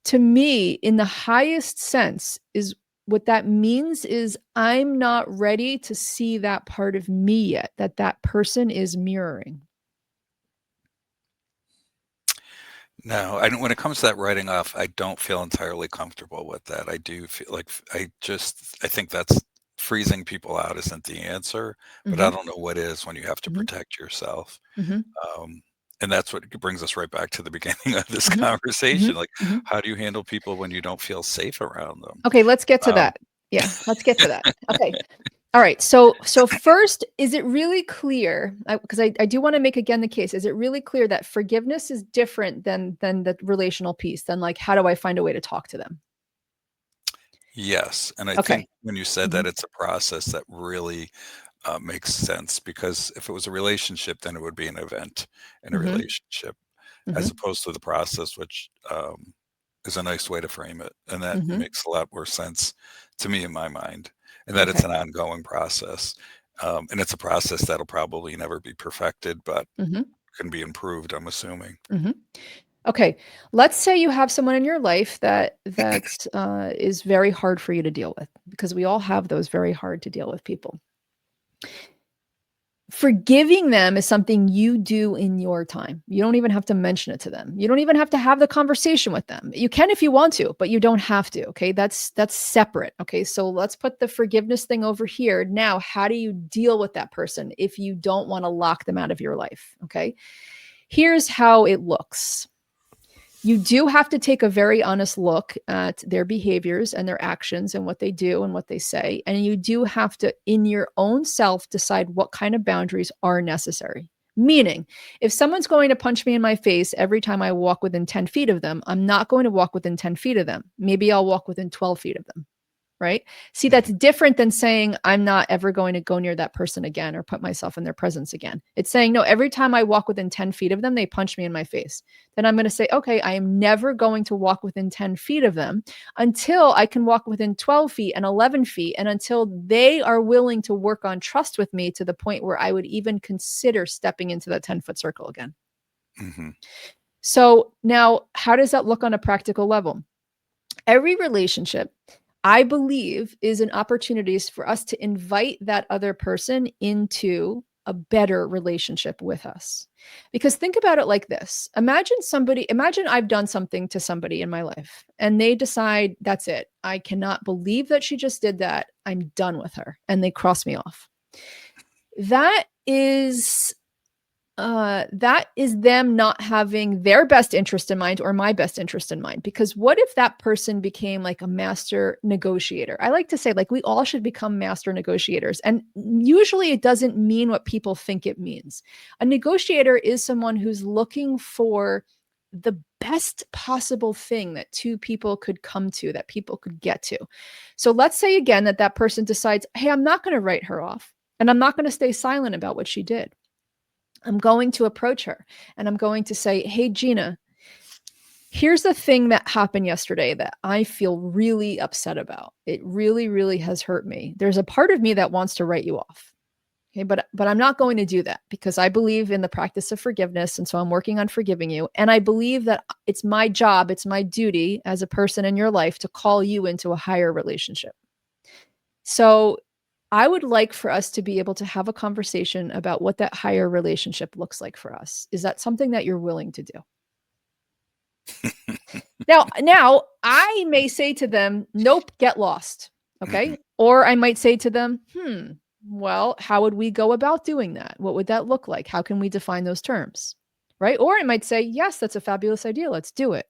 Speaker 1: to me, in the highest sense, is what that means is I'm not ready to see that part of me yet, that person is mirroring.
Speaker 2: No, when it comes to that writing off, I don't feel entirely comfortable with that. I do feel like I think that's freezing people out isn't the answer, but I
Speaker 1: Mhm,
Speaker 2: don't know what is when you have to
Speaker 1: mhm,
Speaker 2: protect yourself.
Speaker 1: mhm,
Speaker 2: Um, and that's what brings us right back to the beginning of this
Speaker 1: mhm,
Speaker 2: conversation.
Speaker 1: mhm,
Speaker 2: Like,
Speaker 1: mhm.
Speaker 2: how do you handle people when you don't feel safe around them?
Speaker 1: Okay, let's get to
Speaker 2: Um,
Speaker 1: that. Yeah, let's get to that. Okay. All right. So first, is it really clear? Because I do want to make again the case. Is it really clear that forgiveness is different than the relational piece? Than like, how do I find a way to talk to them?
Speaker 2: yes, and I
Speaker 1: Okay.
Speaker 2: think when you said that
Speaker 1: Mhm,
Speaker 2: it's a process that really makes sense because if it was a relationship, then it would be an event in a
Speaker 1: mhm,
Speaker 2: relationship, as
Speaker 1: mhm,
Speaker 2: opposed to the process, which is a nice way to frame it, and that
Speaker 1: mhm.
Speaker 2: makes a lot more sense to me in my mind, and that it's
Speaker 1: Okay.
Speaker 2: an ongoing process, and it's a process that'll probably never be perfected, but
Speaker 1: Mhm,
Speaker 2: can be improved. I'm assuming.
Speaker 1: mhm. Okay. Let's say you have someone in your life that is very hard for you to deal with, because we all have those very hard to deal with people. Forgiving them is something you do in your time. You don't even have to mention it to them. You don't even have to have the conversation with them. You can if you want to, but you don't have to, okay? That's separate, okay? So let's put the forgiveness thing over here. Now, how do you deal with that person if you don't want to lock them out of your life, okay? Here's how it looks. You do have to take a very honest look at their behaviors and their actions and what they do and what they say. And you do have to, in your own self, decide what kind of boundaries are necessary. Meaning, if someone's going to punch me in my face every time I walk within 10 feet of them, I'm not going to walk within 10 feet of them. Maybe I'll walk within 12 feet of them. right? See,
Speaker 2: Mhm.
Speaker 1: that's different than saying, I'm not ever going to go near that person again or put myself in their presence again. It's saying, no, every time I walk within 10 feet of them, they punch me in my face. Then I'm going to say, okay, I am never going to walk within 10 feet of them until I can walk within 12 feet and 11 feet, and until they are willing to work on trust with me to the point where I would even consider stepping into that 10-foot circle again.
Speaker 2: Mhm.
Speaker 1: So now, how does that look on a practical level? Every relationship, I believe, is an opportunity for us to invite that other person into a better relationship with us. Because think about it like this. Imagine I've done something to somebody in my life and they decide, that's it. I cannot believe that she just did that. I'm done with her. And they cross me off. That is that is them not having their best interest in mind or my best interest in mind. Because what if that person became like a master negotiator? I like to say, like, we all should become master negotiators. And usually it doesn't mean what people think it means. A negotiator is someone who's looking for the best possible thing that two people could come to, that people could get to. So let's say again that that person decides, hey, I'm not going to write her off and I'm not going to stay silent about what she did. I'm going to approach her and I'm going to say, hey, Gina, here's the thing that happened yesterday that I feel really upset about. It really, really has hurt me. There's a part of me that wants to write you off. Okay, but I'm not going to do that because I believe in the practice of forgiveness. And so I'm working on forgiving you. And I believe that it's my job, it's my duty as a person in your life to call you into a higher relationship. So I would like for us to be able to have a conversation about what that higher relationship looks like for us. Is that something that you're willing to do? Now I may say to them, nope, get lost. Okay.
Speaker 2: Mhm.
Speaker 1: Or I might say to them, well, how would we go about doing that? What would that look like? How can we define those terms? Right. Or I might say, yes, that's a fabulous idea. Let's do it.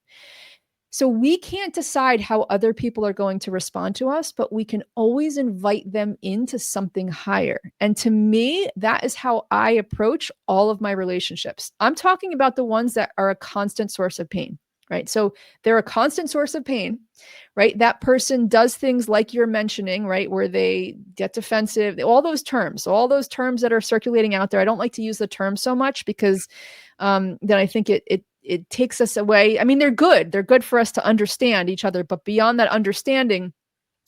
Speaker 1: So we can't decide how other people are going to respond to us, but we can always invite them into something higher. And to me, that is how I approach all of my relationships. I'm talking about the ones that are a constant source of pain, right? So they're a constant source of pain, right? That person does things like you're mentioning, right? Where they get defensive, all those terms that are circulating out there. I don't like to use the term so much because then I think it takes us away. I mean, they're good. They're good for us to understand each other. But beyond that understanding,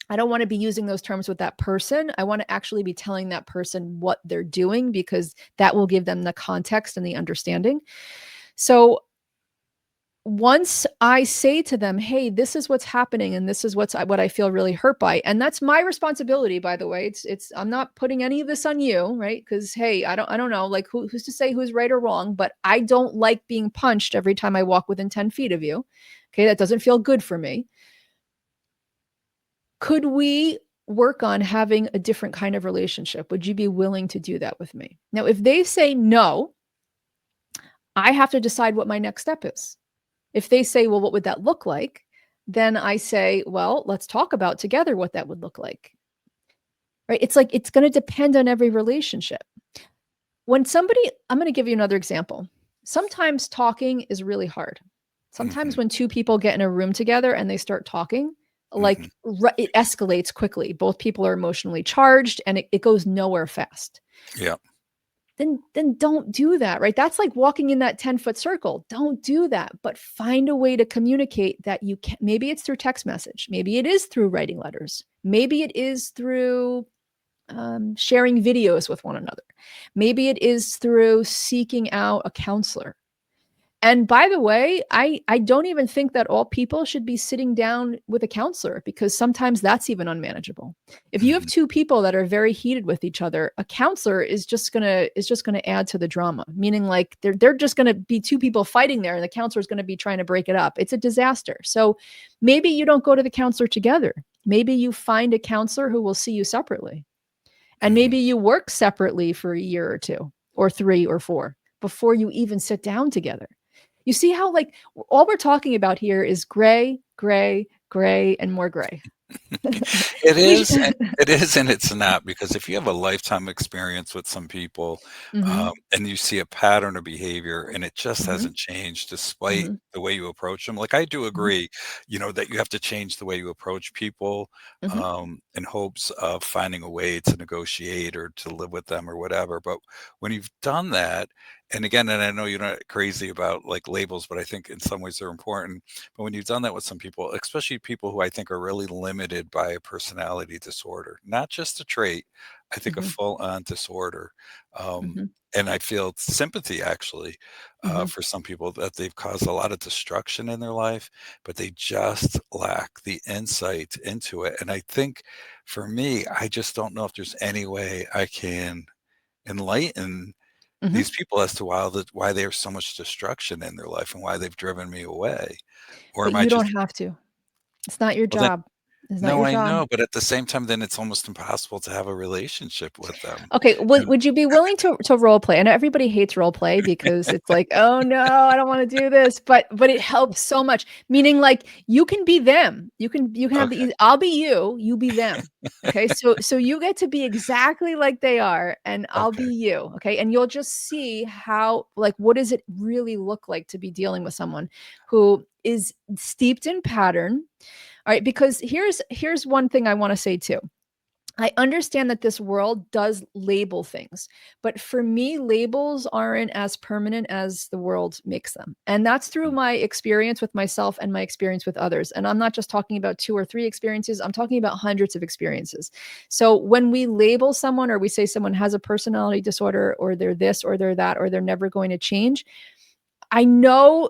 Speaker 1: I don't want to be using those terms with that person. I want to actually be telling that person what they're doing because that will give them the context and the understanding. So once I say to them, hey, this is what's happening and this is what I feel really hurt by. And that's my responsibility, by the way. It's I'm not putting any of this on you, right? Because hey, I don't know, like who's to say who's right or wrong, but I don't like being punched every time I walk within 10 feet of you. Okay, that doesn't feel good for me. Could we work on having a different kind of relationship? Would you be willing to do that with me? Now, if they say no, I have to decide what my next step is. If they say, well, what would that look like? Then I say, well, let's talk about together what that would look like. Right? It's like it's going to depend on every relationship. I'm going to give you another example. Sometimes talking is really hard. Sometimes
Speaker 2: Mhm.
Speaker 1: when two people get in a room together and they start talking,
Speaker 2: Mhm.
Speaker 1: like it escalates quickly. Both people are emotionally charged and it goes nowhere fast.
Speaker 2: Yeah.
Speaker 1: Then don't do that, right? That's like walking in that 10-foot circle. Don't do that, but find a way to communicate that you can. Maybe it's through text message. Maybe it is through writing letters. Maybe it is through sharing videos with one another. Maybe it is through seeking out a counselor. And by the way, I don't even think that all people should be sitting down with a counselor because sometimes that's even unmanageable. If you have
Speaker 2: Mhm.
Speaker 1: two people that are very heated with each other, a counselor is just gonna add to the drama. Meaning like they're just gonna be two people fighting there, and the counselor is gonna be trying to break it up. It's a disaster. So maybe you don't go to the counselor together. Maybe you find a counselor who will see you separately. And
Speaker 2: Mhm.
Speaker 1: maybe you work separately for a year or two or three or four before you even sit down together. You see how, like, all we're talking about here is gray, gray, gray, and more gray.
Speaker 2: It
Speaker 1: We sh
Speaker 2: is, and it is and it's not, because if you have a lifetime experience with some people,
Speaker 1: Mhm,
Speaker 2: and you see a pattern of behavior and it just
Speaker 1: mhm,
Speaker 2: hasn't changed despite
Speaker 1: mhm,
Speaker 2: the way you approach them, like, I do
Speaker 1: mhm,
Speaker 2: agree, that you have to change the way you approach people,
Speaker 1: mhm,
Speaker 2: in hopes of finding a way to negotiate or to live with them or whatever, but when you've done that, and again, and I know you're not crazy about, like, labels, but I think in some ways they're important, but when you've done that with some people, especially people who I think are really limited by a personality disorder, not just a trait, I think a
Speaker 1: mhm,
Speaker 2: full on disorder. Um,
Speaker 1: mhm,
Speaker 2: and I feel sympathy actually
Speaker 1: mhm.
Speaker 2: for some people that they've caused a lot of destruction in their life, but they just lack the insight into it. And I think for me, I just don't know if there's any way I can enlighten
Speaker 1: Mhm.
Speaker 2: these people as to why there's so much destruction in their life and why they've driven me away. Or
Speaker 1: But
Speaker 2: am I
Speaker 1: you don't
Speaker 2: just
Speaker 1: have to. It's not your
Speaker 2: well, then
Speaker 1: job. It's not
Speaker 2: no,
Speaker 1: your
Speaker 2: I
Speaker 1: job.
Speaker 2: know, but at the same time, then it's almost impossible to have a relationship with them.
Speaker 1: Okay, would
Speaker 2: And
Speaker 1: would you be willing to role play? I know everybody hates role play because it's like, "Oh, no, I don't wanna do this," but it helps so much. Meaning, like, you can be them. You can have
Speaker 2: okay.
Speaker 1: the I'll be you, you be them. Okay? So you get to be exactly like they are, and I'll be
Speaker 2: Okay.
Speaker 1: you, okay? And you'll just see how like, what does it really look like to be dealing with someone who is steeped in pattern, alright? Because here's one thing I wanna say too. I understand that this world does label things, but for me, labels aren't as permanent as the world makes them. And that's through
Speaker 2: Mm,
Speaker 1: my experience with myself and my experience with others. And I'm not just talking about 2 or 3 experiences, I'm talking about hundreds of experiences. So when we label someone or we say someone has a personality disorder or they're this or they're that or they're never going to change, I know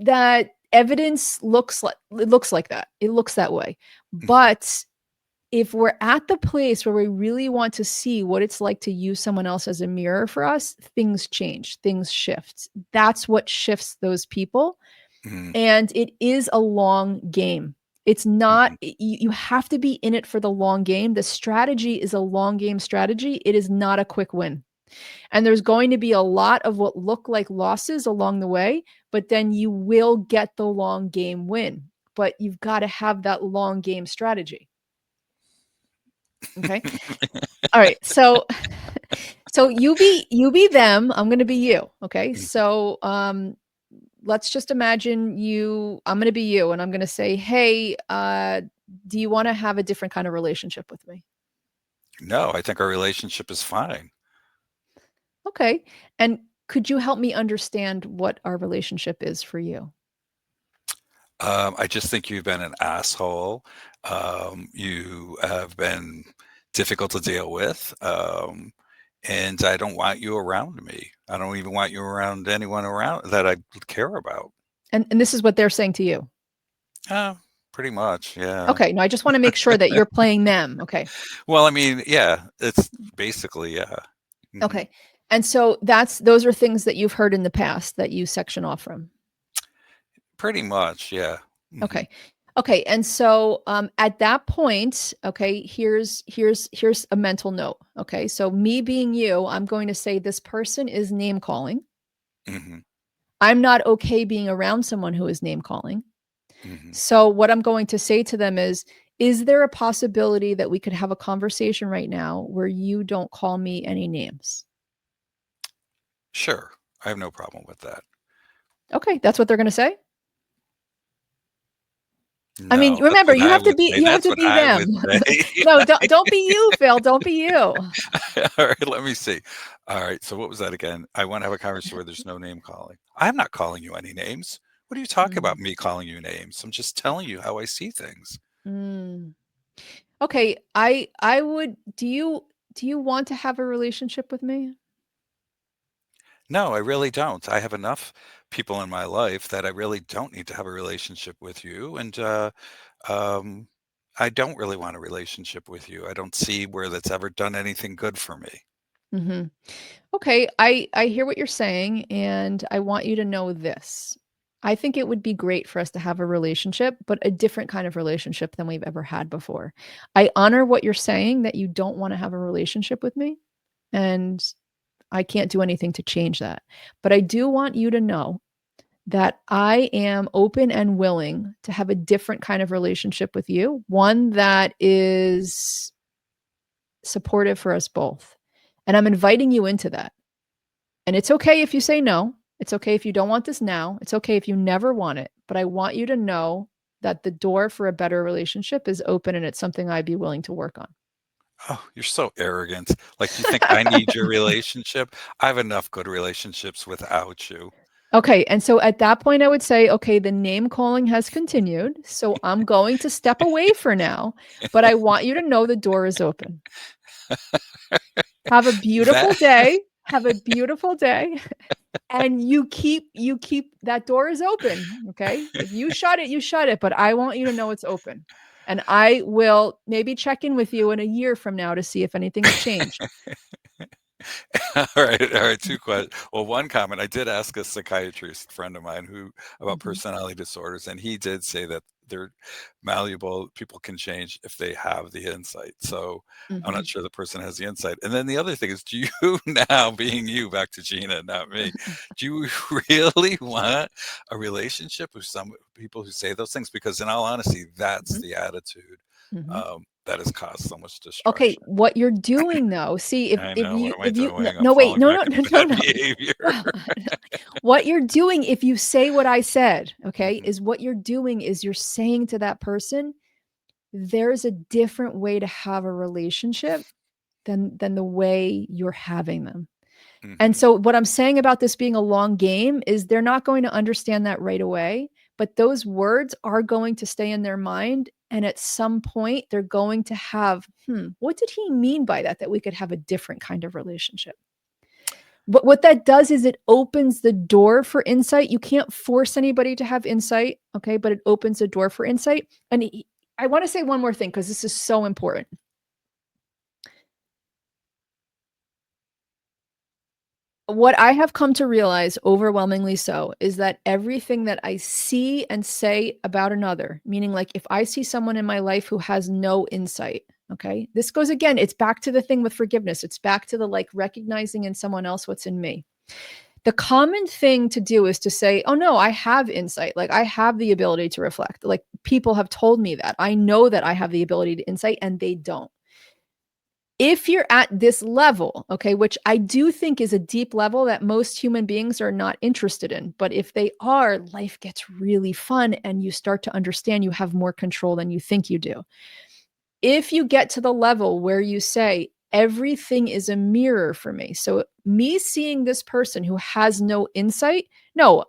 Speaker 1: that evidence looks like that. It looks that way.
Speaker 2: mhm,
Speaker 1: But if we're at the place where we really want to see what it's like to use someone else as a mirror for us, things change, things shift. That's what shifts those people,
Speaker 2: mhm,
Speaker 1: and it is a long game. It's not
Speaker 2: mhm.
Speaker 1: you have to be in it for the long game. The strategy is a long game strategy. It is not a quick win. And there's going to be a lot of what look like losses along the way, but then you will get the long game win. But you've got to have that long game strategy. Okay. All right. So you be them, I'm gonna be you, okay? So, let's just imagine I'm gonna be you, and I'm gonna say, "Hey, do you wanna have a different kind of relationship with me?"
Speaker 2: No, I think our relationship is fine.
Speaker 1: "Okay, and could you help me understand what our relationship is for you?"
Speaker 2: I just think you've been an asshole. You have been difficult to deal with, and I don't want you around me. I don't even want you around anyone around that I care about.
Speaker 1: And this is what they're saying to you.
Speaker 2: Uh, Pretty much, yeah.
Speaker 1: Okay, no, I just wanna make sure that you're playing them, okay.
Speaker 2: Well, I mean, yeah, it's basically, yeah. Mhm.
Speaker 1: Okay, and so those are things that you've heard in the past that you section off from?
Speaker 2: Pretty much, yeah. Mhm,
Speaker 1: Okay. Okay, and so, at that point, okay, here's a mental note, okay? So me being you, I'm going to say this person is name calling.
Speaker 2: mhm,
Speaker 1: I'm not okay being around someone who is name calling.
Speaker 2: mhm.
Speaker 1: So what I'm going to say to them is there a possibility that we could have a conversation right now where you don't call me any names?
Speaker 2: Sure, I have no problem with that.
Speaker 1: Okay, that's what they're gonna say? I mean,
Speaker 2: No, that's
Speaker 1: remember,
Speaker 2: what I would say,
Speaker 1: you have
Speaker 2: that's
Speaker 1: to
Speaker 2: what
Speaker 1: be
Speaker 2: I
Speaker 1: them.
Speaker 2: would say.
Speaker 1: No, don't be you, Phil, don't be you.
Speaker 2: Alright, let me see. Alright, so what was that again? I wanna have a conversation where there's no name calling. I'm not calling you any names. What are you talking
Speaker 1: Mm,
Speaker 2: about me calling you names? I'm just telling you how I see things.
Speaker 1: mm. Okay, I would do you want to have a relationship with me?
Speaker 2: No, I really don't. I have enough people in my life that I really don't need to have a relationship with you, and, um, I don't really want a relationship with you. I don't see where that's ever done anything good for me.
Speaker 1: Mhm. Okay, I hear what you're saying, and I want you to know this. I think it would be great for us to have a relationship, but a different kind of relationship than we've ever had before. I honor what you're saying that you don't wanna have a relationship with me, and I can't do anything to change that. But I do want you to know that I am open and willing to have a different kind of relationship with you, one that is supportive for us both. And I'm inviting you into that. And it's okay if you say no. It's okay if you don't want this now. It's okay if you never want it. But I want you to know that the door for a better relationship is open and it's something I'd be willing to work on.
Speaker 2: Oh, you're so arrogant. Like, you think I need your relationship? I have enough good relationships without you.
Speaker 1: Okay. And so at that point, I would say, okay, the name calling has continued. So I'm going to step away for now, but I want you to know the door is open. Have a beautiful
Speaker 2: That
Speaker 1: day. Have a beautiful day. And you keep that door is open. Okay. If you shut it, you shut it. But I want you to know it's open. And I will maybe check in with you in a year from now to see if anything's changed.
Speaker 2: All right, 2 questions. Well, one comment, I did ask a psychiatrist friend of mine who about
Speaker 1: Mhm,
Speaker 2: personality disorders, and he did say that they're malleable, people can change if they have the insight. So, I'm not
Speaker 1: mhm.
Speaker 2: sure the person has the insight. And then the other thing is, do you now, being you, back to Gina, not me, do you really want a relationship with some people who say those things? Because in all honesty, that's
Speaker 1: Mhm,
Speaker 2: the attitude,
Speaker 1: mhm.
Speaker 2: that has caused so much
Speaker 1: Okay,
Speaker 2: destruction.
Speaker 1: what you're doing though, see
Speaker 2: I know, what am I
Speaker 1: if you no,
Speaker 2: doing? I'm
Speaker 1: no wait,
Speaker 2: falling
Speaker 1: no,
Speaker 2: back
Speaker 1: no,
Speaker 2: into
Speaker 1: no,
Speaker 2: bad
Speaker 1: no.
Speaker 2: behavior.
Speaker 1: What you're doing if you say what I said, okay,
Speaker 2: Mhm,
Speaker 1: is what you're doing is you're saying to that person, there's a different way to have a relationship than the way you're having them. And
Speaker 2: mhm.
Speaker 1: so what I'm saying about this being a long game is they're not going to understand that right away, but those words are going to stay in their mind. And at some point, they're going to have, what did he mean by that? That we could have a different kind of relationship. But what that does is it opens the door for insight. You can't force anybody to have insight, okay? But it opens the door for insight. And I want to say one more thing because this is so important. What I have come to realize overwhelmingly so is that everything that I see and say about another, meaning like if I see someone in my life who has no insight, okay, this goes again, it's back to the thing with forgiveness. It's back to the like recognizing in someone else what's in me. The common thing to do is to say, oh no, I have insight. Like I have the ability to reflect. Like people have told me that. I know that I have the ability to insight and they don't. If you're at this level, okay, which I do think is a deep level that most human beings are not interested in, but if they are, life gets really fun and you start to understand you have more control than you think you do. If you get to the level where you say, everything is a mirror for me. So, me seeing this person who has no insight, no,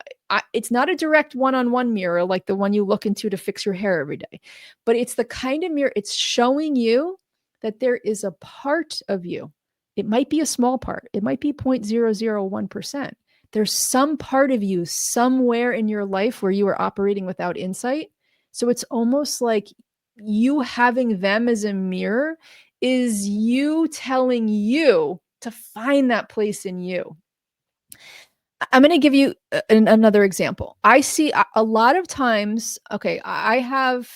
Speaker 1: it's not a direct one on one mirror like the one you look into to fix your hair every day, but it's the kind of mirror, it's showing you that there is a part of you. It might be a small part, it might be 0.001%. There's some part of you somewhere in your life where you are operating without insight. So, it's almost like you having them as a mirror is you telling you to find that place in you. I'm going to give you another example. I see a lot of times, okay, I have,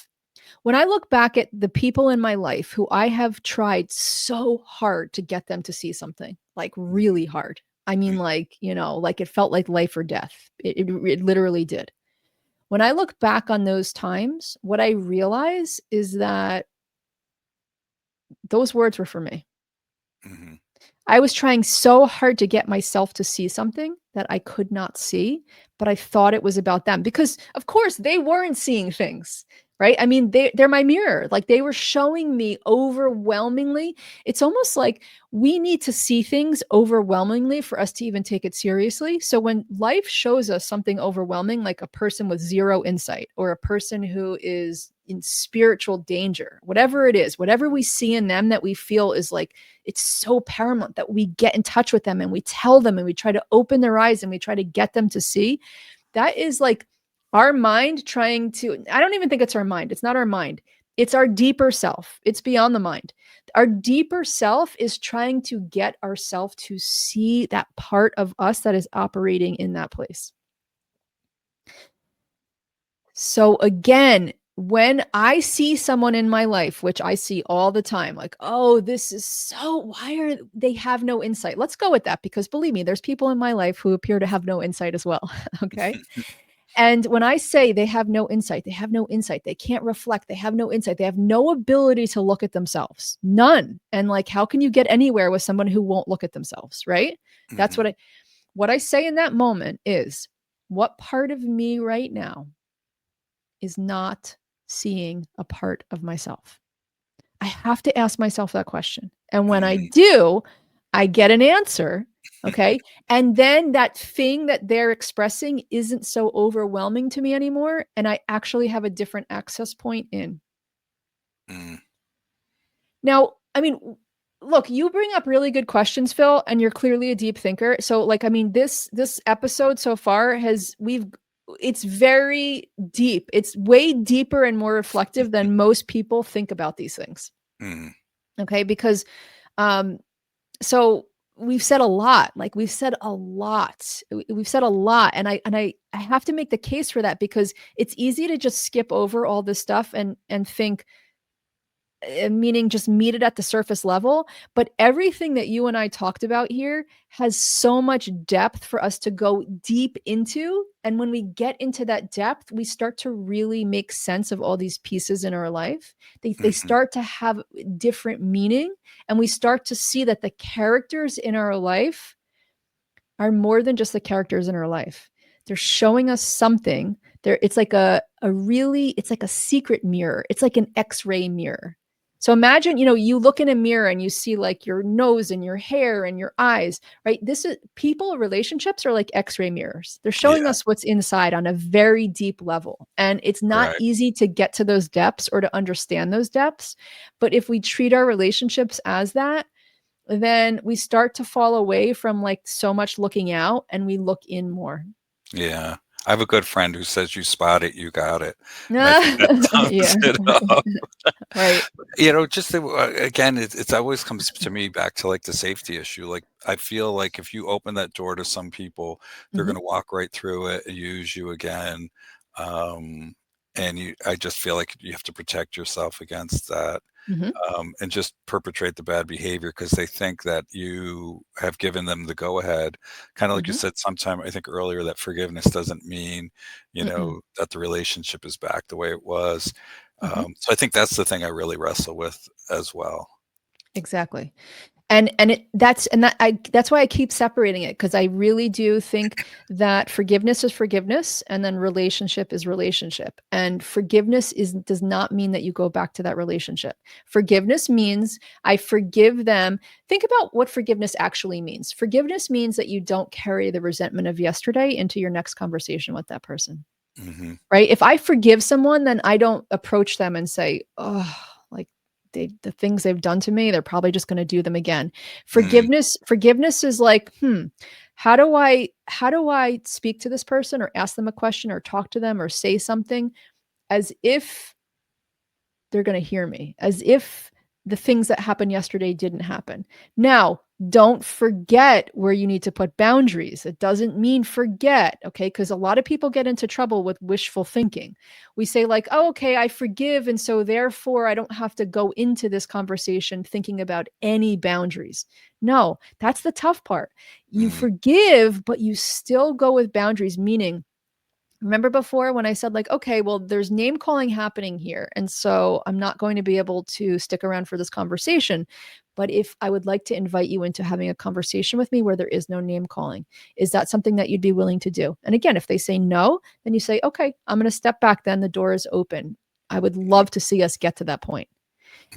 Speaker 1: when I look back at the people in my life who I have tried so hard to get them to see something, like really hard. I mean,
Speaker 2: Mhm,
Speaker 1: like, like it felt like life or death. It literally did. When I look back on those times, what I realize is that those words were for me.
Speaker 2: mhm.
Speaker 1: I was trying so hard to get myself to see something that I could not see, but I thought it was about them because, of course, they weren't seeing things, right? I mean, they're my mirror. Like they were showing me overwhelmingly. It's almost like we need to see things overwhelmingly for us to even take it seriously. So when life shows us something overwhelming, like a person with zero insight or a person who is in spiritual danger, whatever it is, whatever we see in them that we feel is like, it's so paramount that we get in touch with them and we tell them and we try to open their eyes and we try to get them to see. That is like our mind trying to, I don't even think it's our mind. It's not our mind. It's our deeper self. It's beyond the mind. Our deeper self is trying to get ourselves to see that part of us that is operating in that place. So again, when I see someone in my life, which I see all the time, like, oh, this is so, why are they have no insight? Let's go with that because believe me, there's people in my life who appear to have no insight as well. Okay. And when I say they have no insight, they have no insight, they can't reflect, they have no insight, they have no ability to look at themselves. None. And like, how can you get anywhere with someone who won't look at themselves? Right. That's
Speaker 2: Hmm.
Speaker 1: what I say in that moment is, what part of me right now is not seeing a part of myself? I have to ask myself that question. And when I
Speaker 2: Hmm.
Speaker 1: do, I get an answer. Okay. And then that thing that they're expressing isn't so overwhelming to me anymore. And I actually have a different access point in.
Speaker 2: Mm.
Speaker 1: Now, I mean, look, you bring up really good questions, Phil, and you're clearly a deep thinker. So like, I mean, this episode so far has we've it's very deep. It's way deeper and more reflective than most people think about these things.
Speaker 2: Mm.
Speaker 1: Okay? Because um so we've said a lot. Like we've said a lot. We've said a lot, and I have to make the case for that because it's easy to just skip over all this stuff and think, meaning just meet it at the surface level. But everything that you and I talked about here has so much depth for us to go deep into. And when we get into that depth, we start to really make sense of all these pieces in our life. They
Speaker 2: Hmm.
Speaker 1: start to have different meaning. And we start to see that the characters in our life are more than just the characters in our life. They're showing us something. It's like it's like a secret mirror. It's like an X-ray mirror. So imagine, you look in a mirror and you see like your nose and your hair and your eyes, right? This is people, relationships are like X-ray mirrors. They're showing
Speaker 2: Yeah.
Speaker 1: us what's inside on a very deep level. And it's not
Speaker 2: Right.
Speaker 1: easy to get to those depths or to understand those depths. But if we treat our relationships as that, then we start to fall away from like so much looking out and we look in more.
Speaker 2: Yeah. I have a good friend who says you spot it, you got it. And I think that
Speaker 1: Yeah,
Speaker 2: sums it up.
Speaker 1: right.
Speaker 2: Just again, it's always comes to me back to like the safety issue. Like I feel like if you open that door to some people, they're
Speaker 1: Hmm.
Speaker 2: going to walk right through it, use you again. Um, and I just feel like you have to protect yourself against that.
Speaker 1: Hmm.
Speaker 2: And just perpetrate the bad behavior because they think that you have given them the go ahead. Kind of like you
Speaker 1: Hmm.
Speaker 2: said sometime, I think earlier, that forgiveness doesn't mean,
Speaker 1: Mm-mm.
Speaker 2: that the relationship is back the way it was.
Speaker 1: Hmm.
Speaker 2: So I think that's the thing I really wrestle with as well.
Speaker 1: Exactly. That's why I keep separating it, because I really do think that forgiveness is forgiveness and then relationship is relationship. And forgiveness does not mean that you go back to that relationship. Forgiveness means I forgive them. Think about what forgiveness actually means. Forgiveness means that you don't carry the resentment of yesterday into your next conversation with that person.
Speaker 2: Hmm.
Speaker 1: Right? If I forgive someone, then I don't approach them and say, "Oh, like the things they've done to me, they're probably just going to do them again."
Speaker 2: Mm.
Speaker 1: Forgiveness is like, how do I speak to this person or ask them a question or talk to them or say something as if they're going to hear me, as if the things that happened yesterday didn't happen. Now, don't forget where you need to put boundaries. It doesn't mean forget, okay? Because a lot of people get into trouble with wishful thinking. We say, like, oh, okay, I forgive. And so therefore, I don't have to go into this conversation thinking about any boundaries. No, that's the tough part. You
Speaker 2: Mm.
Speaker 1: forgive, but you still go with boundaries, meaning, remember before when I said, like, okay, well, there's name calling happening here. And so I'm not going to be able to stick around for this conversation. But if I would like to invite you into having a conversation with me where there is no name calling, is that something that you'd be willing to do? And again, if they say no, then you say, okay, I'm going to step back. Then the door is open. I would love to see us get to that point.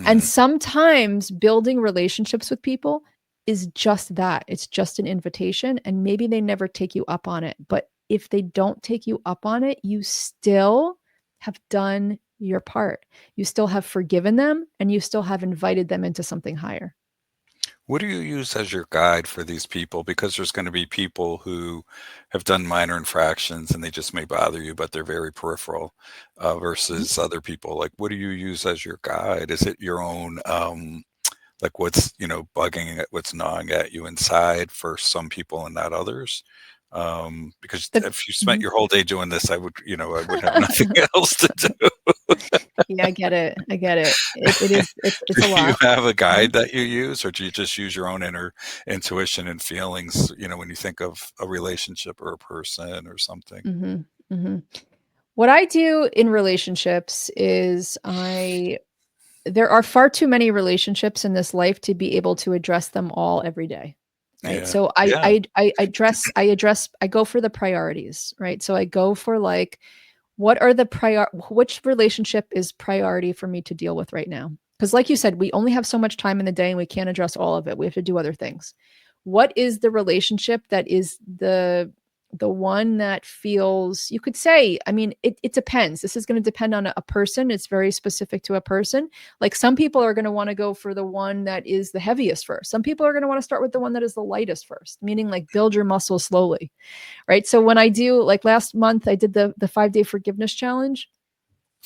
Speaker 1: And
Speaker 2: Mm.
Speaker 1: sometimes building relationships with people is just that. It's just an invitation. And maybe they never take you up on it. But if they don't take you up on it, you still have done your part. You still have forgiven them and you still have invited them into something higher.
Speaker 2: What do you use as your guide for these people? Because there's going to be people who have done minor infractions and they just may bother you, but they're very peripheral,
Speaker 1: Mhm.
Speaker 2: versus other people. Like, what do you use as your guide? Is it your own, like what's, bugging at, what's gnawing at you inside for some people and not others? Because
Speaker 1: The-
Speaker 2: if you spent
Speaker 1: mhm.
Speaker 2: your whole day doing this, I would have nothing else to do.
Speaker 1: Yeah, I get it. I get it. It's
Speaker 2: Do
Speaker 1: a
Speaker 2: you
Speaker 1: lot.
Speaker 2: have a
Speaker 1: Mhm.
Speaker 2: guide that you use, or do you just use your own inner intuition and feelings, when you think of a relationship or a person or something?
Speaker 1: Hmm. Mhm. What I do in relationships is there are far too many relationships in this life to be able to address them all every day. Right.
Speaker 2: Yeah.
Speaker 1: So
Speaker 2: Yeah.
Speaker 1: I go for the priorities, right? So I go for like, which relationship is priority for me to deal with right now? Because like you said, we only have so much time in the day and we can't address all of it. We have to do other things. What is the relationship that is the one that feels, you could say, I mean, it depends. This is going to depend on a person. It's very specific to a person. Like some people are going to want to go for the one that is the heaviest first. Some people are going to want to start with the one that is the lightest first, meaning like build your muscle slowly. Right. So when I do, like last month, I did the 5-day forgiveness challenge.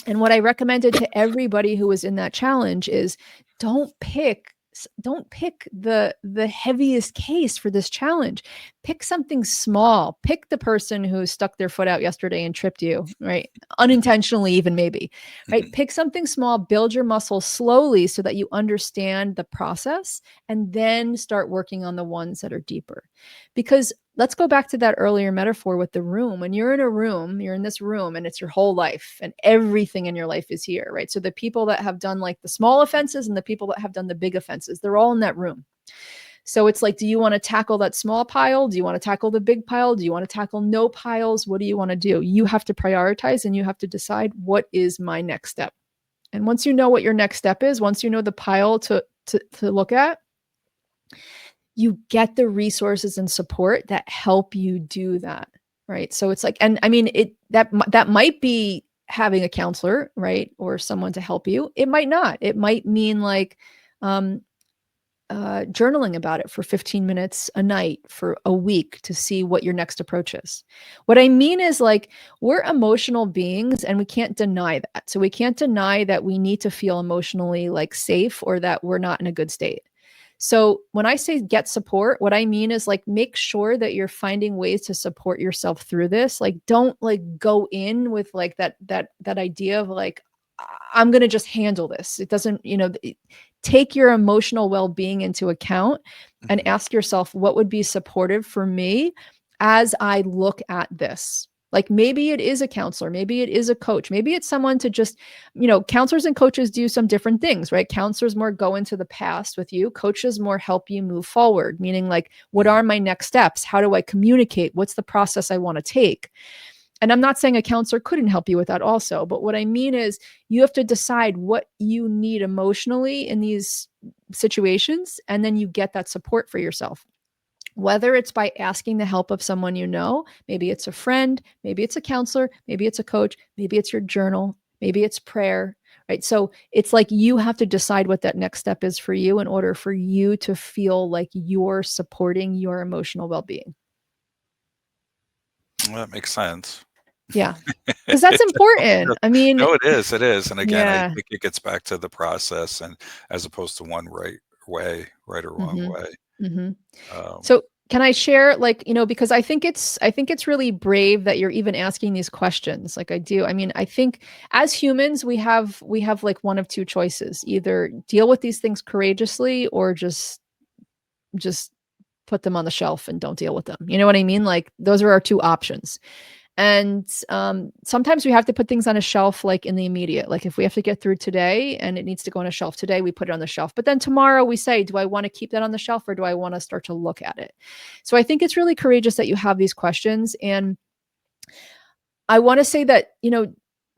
Speaker 1: And what I recommended to everybody who was in that challenge is don't pick don't pick the heaviest case for this challenge. Pick something small. Pick the person who stuck their foot out yesterday and tripped you, right? Unintentionally, even maybe, right?
Speaker 2: Mhm.
Speaker 1: Pick something small, build your muscle slowly so that you understand the process, and then start working on the ones that are deeper. Because let's go back to that earlier metaphor with the room. When you're in a room, you're in this room and it's your whole life and everything in your life is here, right? So the people that have done like the small offenses and the people that have done the big offenses, they're all in that room. So it's like, do you want to tackle that small pile? Do you want to tackle the big pile? Do you want to tackle no piles? What do you want to do? You have to prioritize and you have to decide, what is my next step? And once you know what your next step is, once you know the pile to look at, you get the resources and support that help you do that, right? So it's like, and I mean, that might be having a counselor, right, or someone to help you. It might not. It might mean like um, journaling about it for 15 minutes a night for a week to see what your next approach is. What I mean is like, we're emotional beings and we can't deny that. So we can't deny that we need to feel emotionally like safe or that we're not in a good state. So when I say get support, what I mean is like, make sure that you're finding ways to support yourself through this. Like don't like go in with like that idea of like, I'm going to just handle this. It doesn't, take your emotional well-being into account and
Speaker 2: Mhm.
Speaker 1: ask yourself, what would be supportive for me as I look at this? Like maybe it is a counselor, maybe it is a coach, maybe it's someone to just, counselors and coaches do some different things, right? Counselors more go into the past with you, coaches more help you move forward, meaning like, what
Speaker 2: Mhm.
Speaker 1: are my next steps? How do I communicate? What's the process I want to take? And I'm not saying a counselor couldn't help you with that also, but what I mean is you have to decide what you need emotionally in these situations, and then you get that support for yourself. Whether it's by asking the help of someone you know, maybe it's a friend, maybe it's a counselor, maybe it's a coach, maybe it's your journal, maybe it's prayer, right? So it's like you have to decide what that next step is for you in order for you to feel like you're supporting your emotional well being.
Speaker 2: Well, that makes sense.
Speaker 1: Yeah. Because that's important. I mean,
Speaker 2: No, it is, and again, I
Speaker 1: yeah.
Speaker 2: think it gets back to the process and as opposed to one right or wrong
Speaker 1: Mhm.
Speaker 2: way.
Speaker 1: Mhm.
Speaker 2: Um,
Speaker 1: So, can I share, like, because I think it's really brave that you're even asking these questions, like I do. I mean, I think as humans, we have like one of two choices: either deal with these things courageously or just put them on the shelf and don't deal with them. You know what I mean? Like those are our two options. And sometimes we have to put things on a shelf, like in the immediate. Like if we have to get through today and it needs to go on a shelf today, we put it on the shelf. But then tomorrow we say, do I want to keep that on the shelf or do I want to start to look at it? So I think it's really courageous that you have these questions. And I want to say that,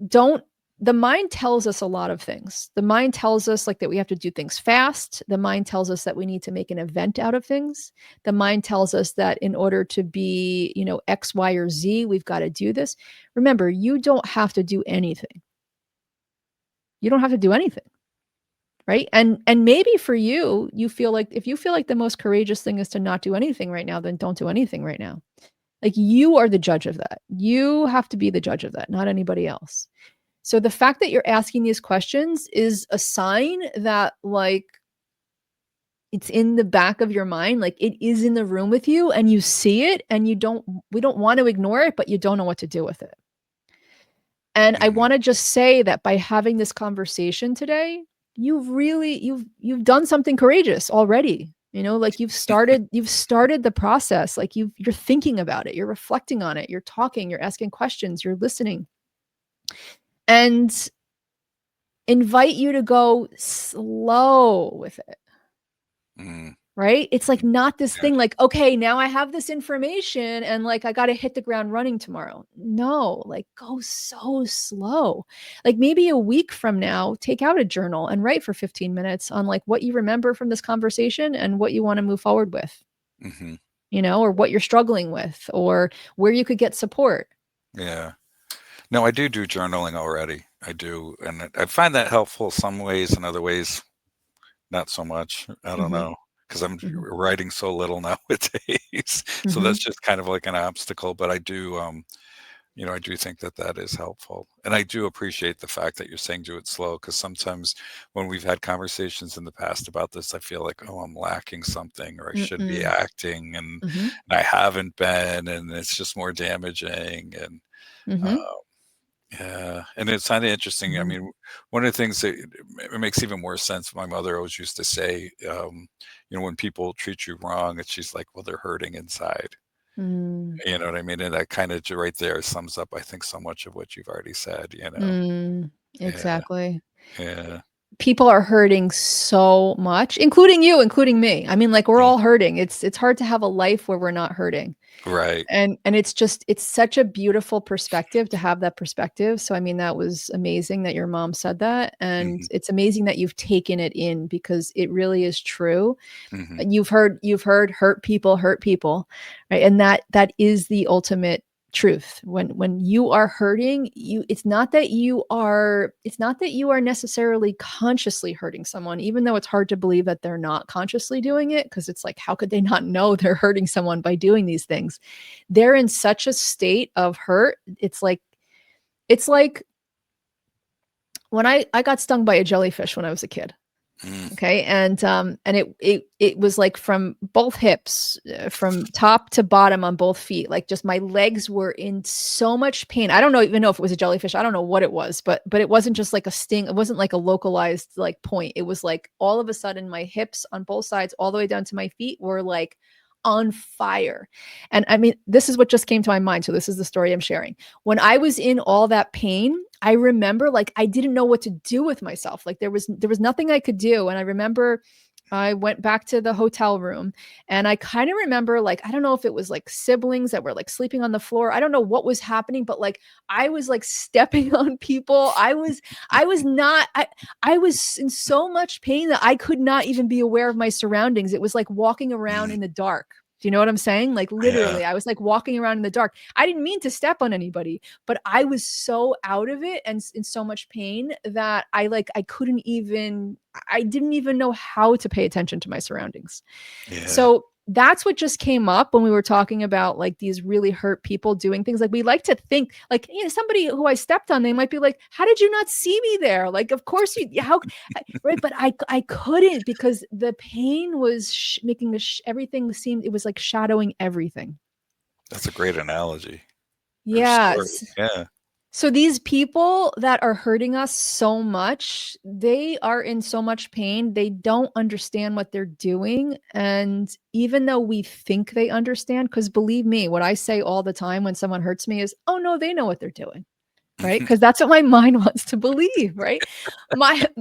Speaker 1: don't, the mind tells us a lot of things. The mind tells us like that we have to do things fast. The mind tells us that we need to make an event out of things. The mind tells us that in order to be, X, Y, or Z, we've got to do this. Remember, you don't have to do anything. You don't have to do anything. Right. And maybe for you, you feel like if you feel like the most courageous thing is to not do anything right now, then don't do anything right now. Like you are the judge of that. You have to be the judge of that, not anybody else. So the fact that you're asking these questions is a sign that like it's in the back of your mind, like it is in the room with you and you see it and we don't want to ignore it, but you don't know what to do with it. And I
Speaker 2: mhm.
Speaker 1: want to just say that by having this conversation today, you've done something courageous already. Like you've started the process. Like you're thinking about it, you're reflecting on it, you're talking, you're asking questions, you're listening. And invite you to go slow with it.
Speaker 2: Mm,
Speaker 1: Right? It's like not this
Speaker 2: yeah.
Speaker 1: thing like, okay, now I have this information and like I got to hit the ground running tomorrow. No, like go so slow. Like maybe a week from now, take out a journal and write for 15 minutes on like what you remember from this conversation and what you want to move forward with,
Speaker 2: Hmm.
Speaker 1: or what you're struggling with or where you could get support.
Speaker 2: Yeah. No, I do journaling already. I do, and I find that helpful some ways, and other ways not so much. I don't
Speaker 1: Mhm.
Speaker 2: know, because I'm
Speaker 1: Mhm.
Speaker 2: writing so little nowadays, so that's
Speaker 1: Mhm.
Speaker 2: just kind of like an obstacle. But I do, I do think that that is helpful, and I do appreciate the fact that you're saying do it slow, because sometimes when we've had conversations in the past about this, I feel like, oh, I'm lacking something, or I should be
Speaker 1: Mm-mm.
Speaker 2: acting, and
Speaker 1: Mhm.
Speaker 2: I haven't been, and it's just more damaging, and.
Speaker 1: Mhm.
Speaker 2: Uh, Yeah, and it's kind of interesting. I
Speaker 1: Mhm.
Speaker 2: mean, one of the things that it makes even more sense. My mother always used to say, when people treat you wrong, and she's like, "Well, they're hurting inside."
Speaker 1: Mm.
Speaker 2: You know what I mean? And that kind of right there sums up, I think, so much of what you've already said.
Speaker 1: Mm.
Speaker 2: Yeah,
Speaker 1: Exactly.
Speaker 2: yeah,
Speaker 1: People are hurting so much, including you, including me. I mean, like we're
Speaker 2: mm,
Speaker 1: all hurting. It's hard to have a life where we're not hurting.
Speaker 2: right.
Speaker 1: And it's such a beautiful perspective to have that perspective. So I mean, that was amazing that your mom said that. And
Speaker 2: Hmm.
Speaker 1: it's amazing that you've taken it in because it really is true.
Speaker 2: Hmm.
Speaker 1: You've heard hurt people, right? And that is the ultimate truth. When you are hurting, it's not that you are necessarily consciously hurting someone, even though it's hard to believe that they're not consciously doing it, because it's like, how could they not know they're hurting someone by doing these things? They're in such a state of hurt. It's like when I got stung by a jellyfish when I was a kid.
Speaker 2: Mm.
Speaker 1: Okay. And it was like from both hips, from top to bottom on both feet. Like just my legs were in so much pain. I don't even know if it was a jellyfish. I don't know what it was, but it wasn't just like a sting. It wasn't like a localized like point. It was like all of a sudden my hips on both sides, all the way down to my feet, were like on fire. And I mean, this is what just came to my mind. So this is the story I'm sharing. When I was in all that pain, I remember like I didn't know what to do with myself. Like there was nothing I could do. And I remember I went back to the hotel room and I kind of remember like I don't know if it was like siblings that were like sleeping on the floor. I don't know what was happening, but like I was like stepping on people. I was in so much pain that I could not even be aware of my surroundings. It was like walking around
Speaker 2: Mm.
Speaker 1: in the dark. Do you know what I'm saying? Like
Speaker 2: Yeah,
Speaker 1: literally, I was like walking around in the dark. I didn't mean to step on anybody, but I was so out of it and in so much pain that I didn't even know how to pay attention to my surroundings.
Speaker 2: yeah.
Speaker 1: So that's what just came up when we were talking about like these really hurt people doing things. Like we like to think like, somebody who I stepped on, they might be like, how did you not see me there? Like, of course how, right. But I couldn't, because the pain was making everything seem, it was like shadowing everything.
Speaker 2: That's a great analogy or story.
Speaker 1: Yes.
Speaker 2: Yeah.
Speaker 1: So these people that are hurting us so much, they are in so much pain. They don't understand what they're doing. And even though we think they understand, because believe me, what I say all the time when someone hurts me is, oh no, they know what they're doing. Right? Because that's what my mind wants to believe, right?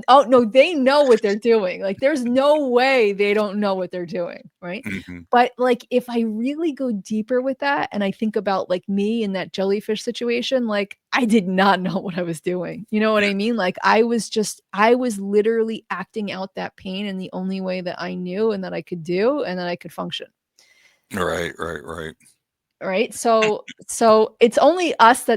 Speaker 1: Oh no, they know what they're doing. Like there's no way they don't know what they're doing, right?
Speaker 2: Hmm.
Speaker 1: But like if I really go deeper with that and I think about like me in that jellyfish situation, like I did not know what I was doing. You know what I mean? Like I was literally acting out that pain in the only way that I knew and that I could do and that I could function.
Speaker 2: Right, right, right,
Speaker 1: Right? So it's only us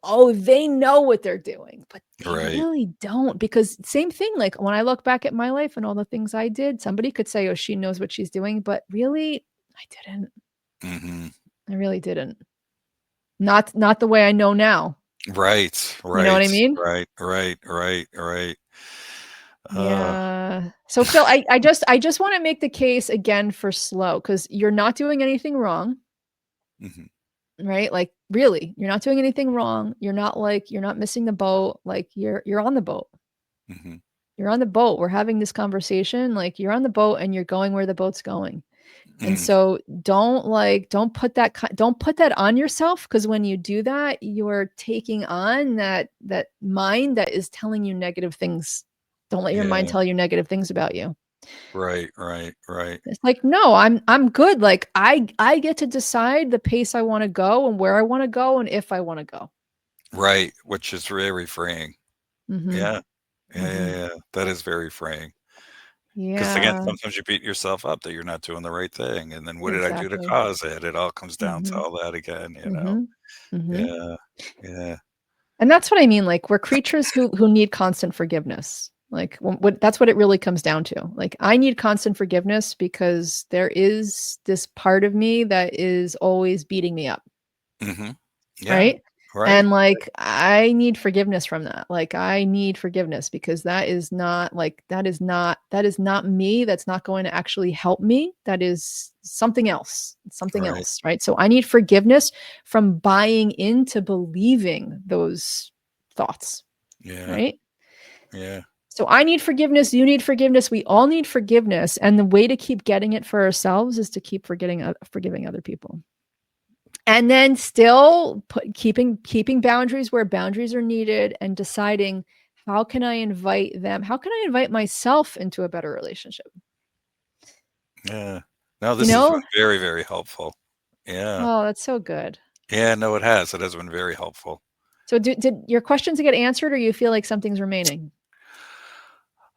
Speaker 1: oh, they know what they're doing, but they
Speaker 2: right.
Speaker 1: really don't, because same thing, like when I look back at my life and all the things I did, somebody could say, "Oh, she knows what she's doing," but really I didn't.
Speaker 2: Hmm.
Speaker 1: I really didn't. Not the way I know now.
Speaker 2: Right,
Speaker 1: You know what I
Speaker 2: right,
Speaker 1: mean?
Speaker 2: right, right, right, right. Uh,
Speaker 1: Yeah. So Phil, I just want to make the case again for slow, because you're not doing anything wrong,
Speaker 2: mhm,
Speaker 1: right? Like really, you're not doing anything wrong. You're not missing the boat. Like you're on the boat.
Speaker 2: mhm.
Speaker 1: You're on the boat. We're having this conversation. Like, you're on the boat and you're going where the boat's going. And
Speaker 2: Mm,
Speaker 1: so don't put that on yourself, because when you do that, you're taking on that mind that is telling you negative things. Don't let your mind
Speaker 2: yeah.
Speaker 1: tell you negative things about you.
Speaker 2: Right, right, right.
Speaker 1: It's like, no, I'm good. Like, I get to decide the pace I want to go and where I want to go and if I want to go.
Speaker 2: Right, which is very freeing.
Speaker 1: Mhm.
Speaker 2: Yeah. Yeah, yeah,
Speaker 1: Mhm.
Speaker 2: yeah. That is very freeing. Because again,
Speaker 1: Yeah,
Speaker 2: sometimes you beat yourself up that you're not doing the right thing, and then what did I do to
Speaker 1: exactly.
Speaker 2: cause it? It all comes down to
Speaker 1: Mhm.
Speaker 2: all that again, you know?
Speaker 1: Mhm. Mhm.
Speaker 2: Yeah, yeah.
Speaker 1: And that's what I mean, like, we're creatures who need constant forgiveness. Like, what that's what it really comes down to. Like, I need constant forgiveness because there is this part of me that is always beating me up,
Speaker 2: Mhm. Yeah,
Speaker 1: right?
Speaker 2: right,
Speaker 1: And, like, I need forgiveness from that. Like, I need forgiveness because that is not me. That's not going to actually help me. That is something else. Something
Speaker 2: right.
Speaker 1: else, right? So I need forgiveness from buying into believing those thoughts,
Speaker 2: Yeah,
Speaker 1: right?
Speaker 2: yeah,
Speaker 1: So I need forgiveness, you need forgiveness, we all need forgiveness, and the way to keep getting it for ourselves is to keep forgiving other people. And then still keeping boundaries where boundaries are needed, and deciding, how can I invite myself into a better relationship?
Speaker 2: yeah. No,
Speaker 1: You
Speaker 2: this has been
Speaker 1: know?
Speaker 2: very, very helpful. Yeah.
Speaker 1: Oh, that's so good.
Speaker 2: Yeah, no, it has. It has been very helpful.
Speaker 1: So did your questions get answered, or you feel like something's remaining?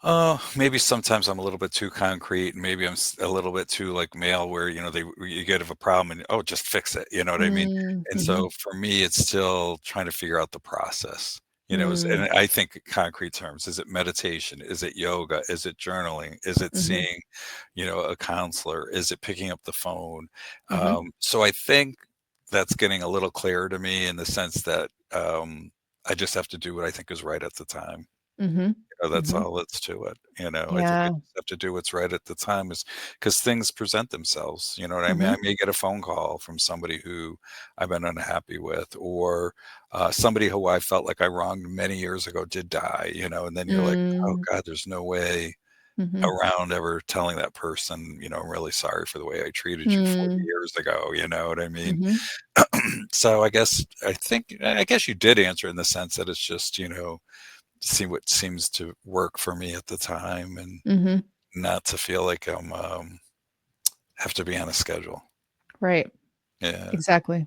Speaker 2: Oh, maybe sometimes I'm a little bit too concrete, and maybe a little bit too like male, where you get of a problem and oh, just fix it. You know what I mean?
Speaker 1: Mm,
Speaker 2: And so
Speaker 1: mhm,
Speaker 2: for me, it's still trying to figure out the process.
Speaker 1: mm,
Speaker 2: And I think concrete terms: is it meditation? Is it yoga? Is it journaling? Is it
Speaker 1: mhm,
Speaker 2: seeing, a counselor? Is it picking up the phone?
Speaker 1: mhm,
Speaker 2: So I think that's getting a little clearer to me in the sense that I just have to do what I think is right at the time.
Speaker 1: mhm,
Speaker 2: That's
Speaker 1: mhm.
Speaker 2: all that's to it. I think I
Speaker 1: Yeah.
Speaker 2: just have to do what's right at the time is because things present themselves. You know what I mean? I
Speaker 1: Mhm,
Speaker 2: may get a phone call from somebody who I've been unhappy with, or somebody who I felt like I wronged many years ago did die, and then you're like, oh
Speaker 1: mm,
Speaker 2: God, there's no way
Speaker 1: mhm,
Speaker 2: around ever telling that person, I'm really sorry for the way I treated you 40
Speaker 1: mm,
Speaker 2: years ago. You know what I mean?
Speaker 1: mhm,
Speaker 2: So I guess you did answer in the sense that it's just, see what seems to work for me at the time and
Speaker 1: mhm.
Speaker 2: not to feel like have to be on a schedule.
Speaker 1: Right.
Speaker 2: Yeah,
Speaker 1: Exactly.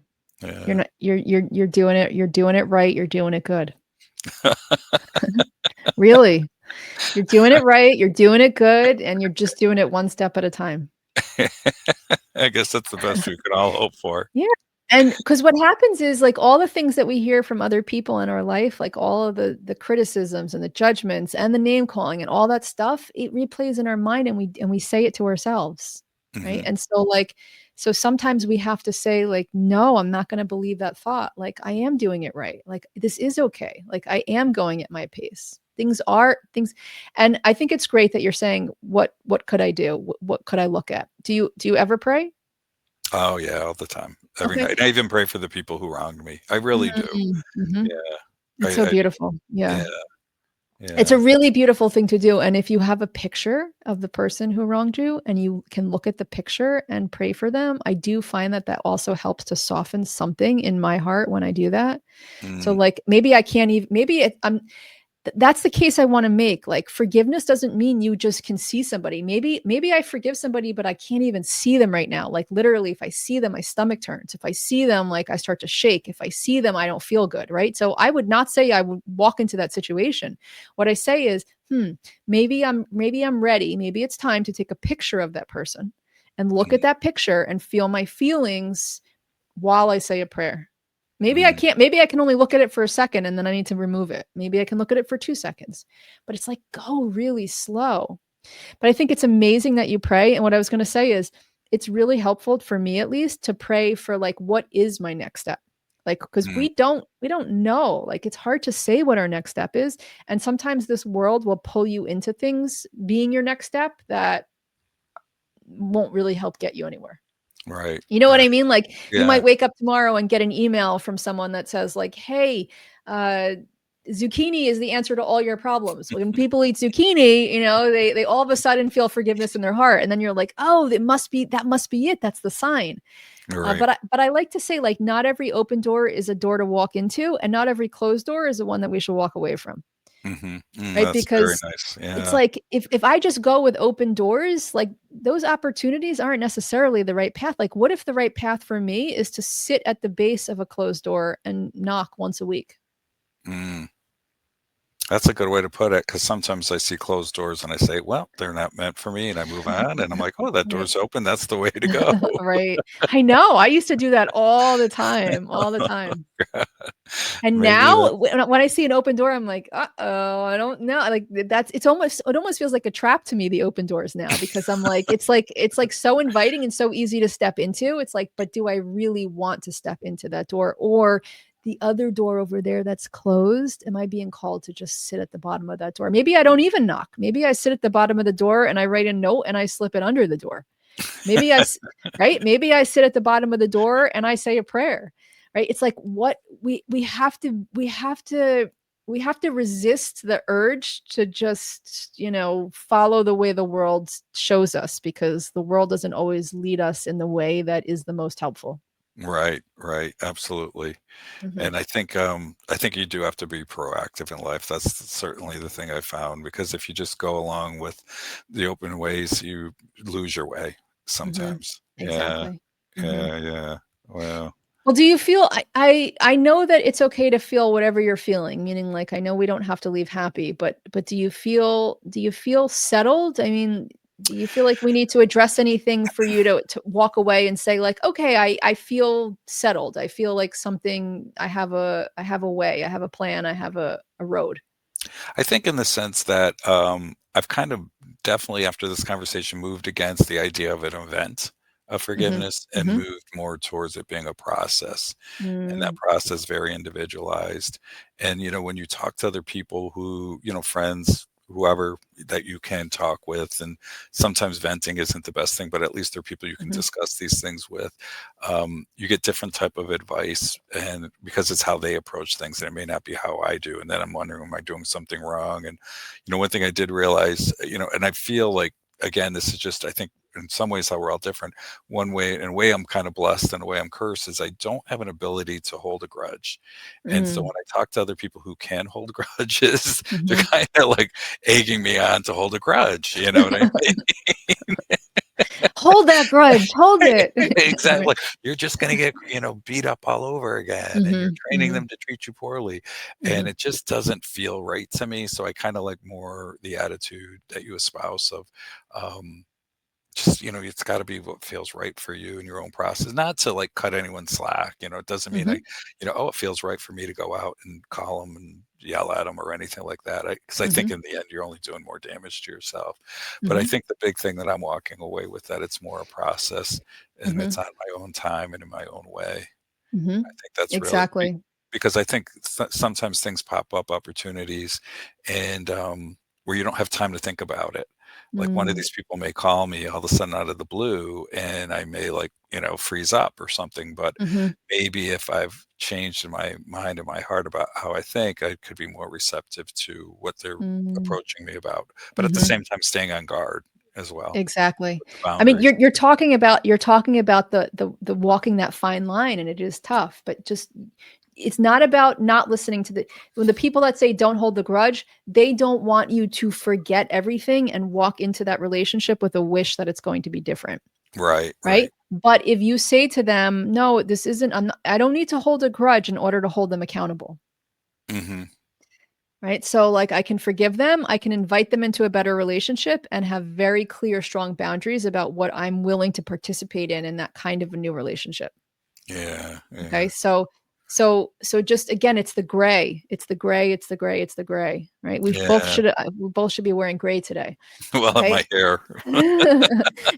Speaker 1: You're
Speaker 2: yeah.
Speaker 1: not you're doing it right, you're doing it good. Really. You're doing it right, you're doing it good, and you're just doing it one step at a time.
Speaker 2: I guess that's the best we could all hope for.
Speaker 1: Yeah, and because what happens is, like, all the things that we hear from other people in our life, like, all of the criticisms and the judgments and the name calling and all that stuff, it replays in our mind, and we say it to ourselves, right?
Speaker 2: Mhm.
Speaker 1: And so, like, so sometimes we have to say, like, "No, I'm not gonna believe that thought. Like, I am doing it right. Like, this is okay. Like, I am going at my pace. Things." And I think it's great that you're saying, "What could I do? What could I look at?" Do you ever pray?
Speaker 2: Oh, yeah, all the time, every
Speaker 1: Okay.
Speaker 2: night. I even pray for the people who wronged me. I really do.
Speaker 1: Mm, mhm.
Speaker 2: Yeah.
Speaker 1: It's so
Speaker 2: I
Speaker 1: beautiful.
Speaker 2: yeah,
Speaker 1: Yeah. It's a
Speaker 2: yeah.
Speaker 1: really beautiful thing to do, and if you have a picture of the person who wronged you and you can look at the picture and pray for them, I do find that that also helps to soften something in my heart when I do that. So,
Speaker 2: Mm,
Speaker 1: like, maybe I can't even maybe I'm that's the case I wanna make. Like, forgiveness doesn't mean you just can see somebody. Maybe I forgive somebody, but I can't even see them right now. Like, literally, if I see them, my stomach turns. If I see them, like, I start to shake. If I see them, I don't feel good, right? So, I would not say I would walk into that situation. What I say is, maybe I'm ready. Maybe it's time to take a picture of that person and look at
Speaker 2: mm,
Speaker 1: that picture and feel my feelings while I say a prayer.
Speaker 2: mm,
Speaker 1: Maybe I can only look at it for a second and then I need to remove it. Maybe I can look at it for 2 seconds. But it's like, go really slow. But I think it's amazing that you pray, and what I was gonna say is, it's really helpful for me, at least, to pray for, like, what is my next step? Like, because
Speaker 2: mm.
Speaker 1: we don't know. Like, it's hard to say what our next step is, and sometimes this world will pull you into things being your next step that won't really help get you anywhere.
Speaker 2: Right,
Speaker 1: You know what
Speaker 2: right.
Speaker 1: I mean? Like, you
Speaker 2: Yeah.
Speaker 1: might wake up tomorrow and get an email from someone that says, like, "Hey, uh, zucchini is the answer to all your problems. When people eat zucchini, they all of a sudden feel forgiveness in their heart. And then you're like, oh, that must be it. That's the sign.
Speaker 2: Right.
Speaker 1: But I like to say, like, not every open door is a door to walk into, and not every closed door is the one that we should walk away from. Right?
Speaker 2: That's very
Speaker 1: Because
Speaker 2: nice.
Speaker 1: it's
Speaker 2: Yeah.
Speaker 1: like, if I just go with open doors, like, those opportunities aren't necessarily the right path. Like, what if the right path for me is to sit at the base of a closed door and knock once a week?
Speaker 2: Mm. That's a good way to put it, because sometimes I see closed doors and I say, "Well, they're not meant for me," and I move on, and I'm like, "Oh, that
Speaker 1: Right.
Speaker 2: door's open. That's the way to go."
Speaker 1: Right. I know. I used to do that all the time, all the time. And
Speaker 2: Maybe
Speaker 1: now
Speaker 2: that
Speaker 1: when I see an open door, I'm like, "Uh-oh, I don't know." Like, it almost feels like a trap to me, the open doors now, because I'm like, it's like so inviting and so easy to step into. It's like, but do I really want to step into that door, or the other door over there that's closed? Am I being called to just sit at the bottom of that door? Maybe I don't even knock. Maybe I sit at the bottom of the door and I write a note and I slip it under the door. Maybe right? Maybe I sit at the bottom of the door and I say a prayer. Right? It's like, what we have to resist the urge to just, follow the way the world shows us, because the world doesn't always lead us in the way that is the most helpful.
Speaker 2: Right, right, absolutely.
Speaker 1: Mhm.
Speaker 2: And I think you do have to be proactive in life. That's certainly the thing I found, because if you just go along with the open ways, you lose your way
Speaker 1: Mhm.
Speaker 2: sometimes. Yeah,
Speaker 1: Exactly. Mhm.
Speaker 2: yeah. Well,
Speaker 1: Well, do you feel I know that it's okay to feel whatever you're feeling, meaning, like, I know we don't have to leave happy, but do you feel settled? I mean, do you feel like we need to address anything for you to walk away and say, like, okay, I feel settled. I feel like something, I have a way, I have a plan, I have a road.
Speaker 2: I think in the sense that I've kind of definitely after this conversation moved against the idea of an event of
Speaker 1: Mhm.
Speaker 2: forgiveness and
Speaker 1: Mhm.
Speaker 2: moved more towards it being a process. And that
Speaker 1: Mm.
Speaker 2: process very individualized. And, when you talk to other people who, friends, whoever that you can talk with, and sometimes venting isn't the best thing, but at least there are people you can
Speaker 1: Mhm.
Speaker 2: discuss these things with. You get different type of advice, and because it's how they approach things, and it may not be how I do. And then I'm wondering, am I doing something wrong? And, one thing I did realize, and I feel like, again, this is just, I think, in some ways how we're all different. One way, in a way I'm kind of blessed, and a way I'm cursed, is I don't have an ability to hold a grudge. And so when
Speaker 1: Mm.
Speaker 2: I talk to other people who can hold grudges, they're
Speaker 1: Mhm.
Speaker 2: kind of like egging me on to hold a grudge. You know what I mean?
Speaker 1: Hold that grudge, hold it.
Speaker 2: Exactly.
Speaker 1: Right.
Speaker 2: Like, you're just gonna get, beat up all over again, and you're
Speaker 1: Mhm.
Speaker 2: training
Speaker 1: Mhm.
Speaker 2: them to treat you poorly. And
Speaker 1: Mhm.
Speaker 2: it just doesn't feel right to me. So I kind of like more the attitude that you espouse of, um, just, it's got to be what feels right for you in your own process, not to like cut anyone slack. It doesn't mean
Speaker 1: Mhm.
Speaker 2: oh, it feels right for me to go out and call them and yell at them or anything like that. Because I think
Speaker 1: Mhm.
Speaker 2: in the end, you're only doing more damage to yourself. But I
Speaker 1: Mhm.
Speaker 2: think the big thing that I'm walking away with, that it's more a process, and it's
Speaker 1: Mhm.
Speaker 2: on my own time and in my own way. I
Speaker 1: Mhm.
Speaker 2: think that's really
Speaker 1: Exactly.
Speaker 2: because I think sometimes things pop up, opportunities, and where you don't have time to think about it. Like, one of
Speaker 1: Mm.
Speaker 2: these people may call me all of a sudden out of the blue, and I may, like, freeze up or something. But
Speaker 1: Mhm.
Speaker 2: maybe if I've changed in my mind and my heart about how I think, I could be more receptive to what they're
Speaker 1: Mm.
Speaker 2: approaching me about. But at the
Speaker 1: Mhm.
Speaker 2: same time, staying on guard as well
Speaker 1: Exactly.
Speaker 2: with the
Speaker 1: I mean,
Speaker 2: boundaries.
Speaker 1: you're talking about the walking that fine line, and it is tough, but just, it's not about not listening to when the people that say don't hold the grudge, they don't want you to forget everything and walk into that relationship with a wish that it's going to be different.
Speaker 2: Right,
Speaker 1: Right?
Speaker 2: right.
Speaker 1: But if you say to them, "No, this isn't I don't need to hold a grudge in order to hold them accountable."
Speaker 2: Hmm.
Speaker 1: Right? So, like, I can forgive them, I can invite them into a better relationship and have very clear, strong boundaries about what I'm willing to participate in that kind of a new relationship.
Speaker 2: Yeah,
Speaker 1: Okay?
Speaker 2: yeah,
Speaker 1: So just, again, it's the gray. It's the gray, it's the gray, it's the gray, right?
Speaker 2: yeah.
Speaker 1: We both should be wearing gray today.
Speaker 2: Well, in
Speaker 1: Okay?
Speaker 2: my hair.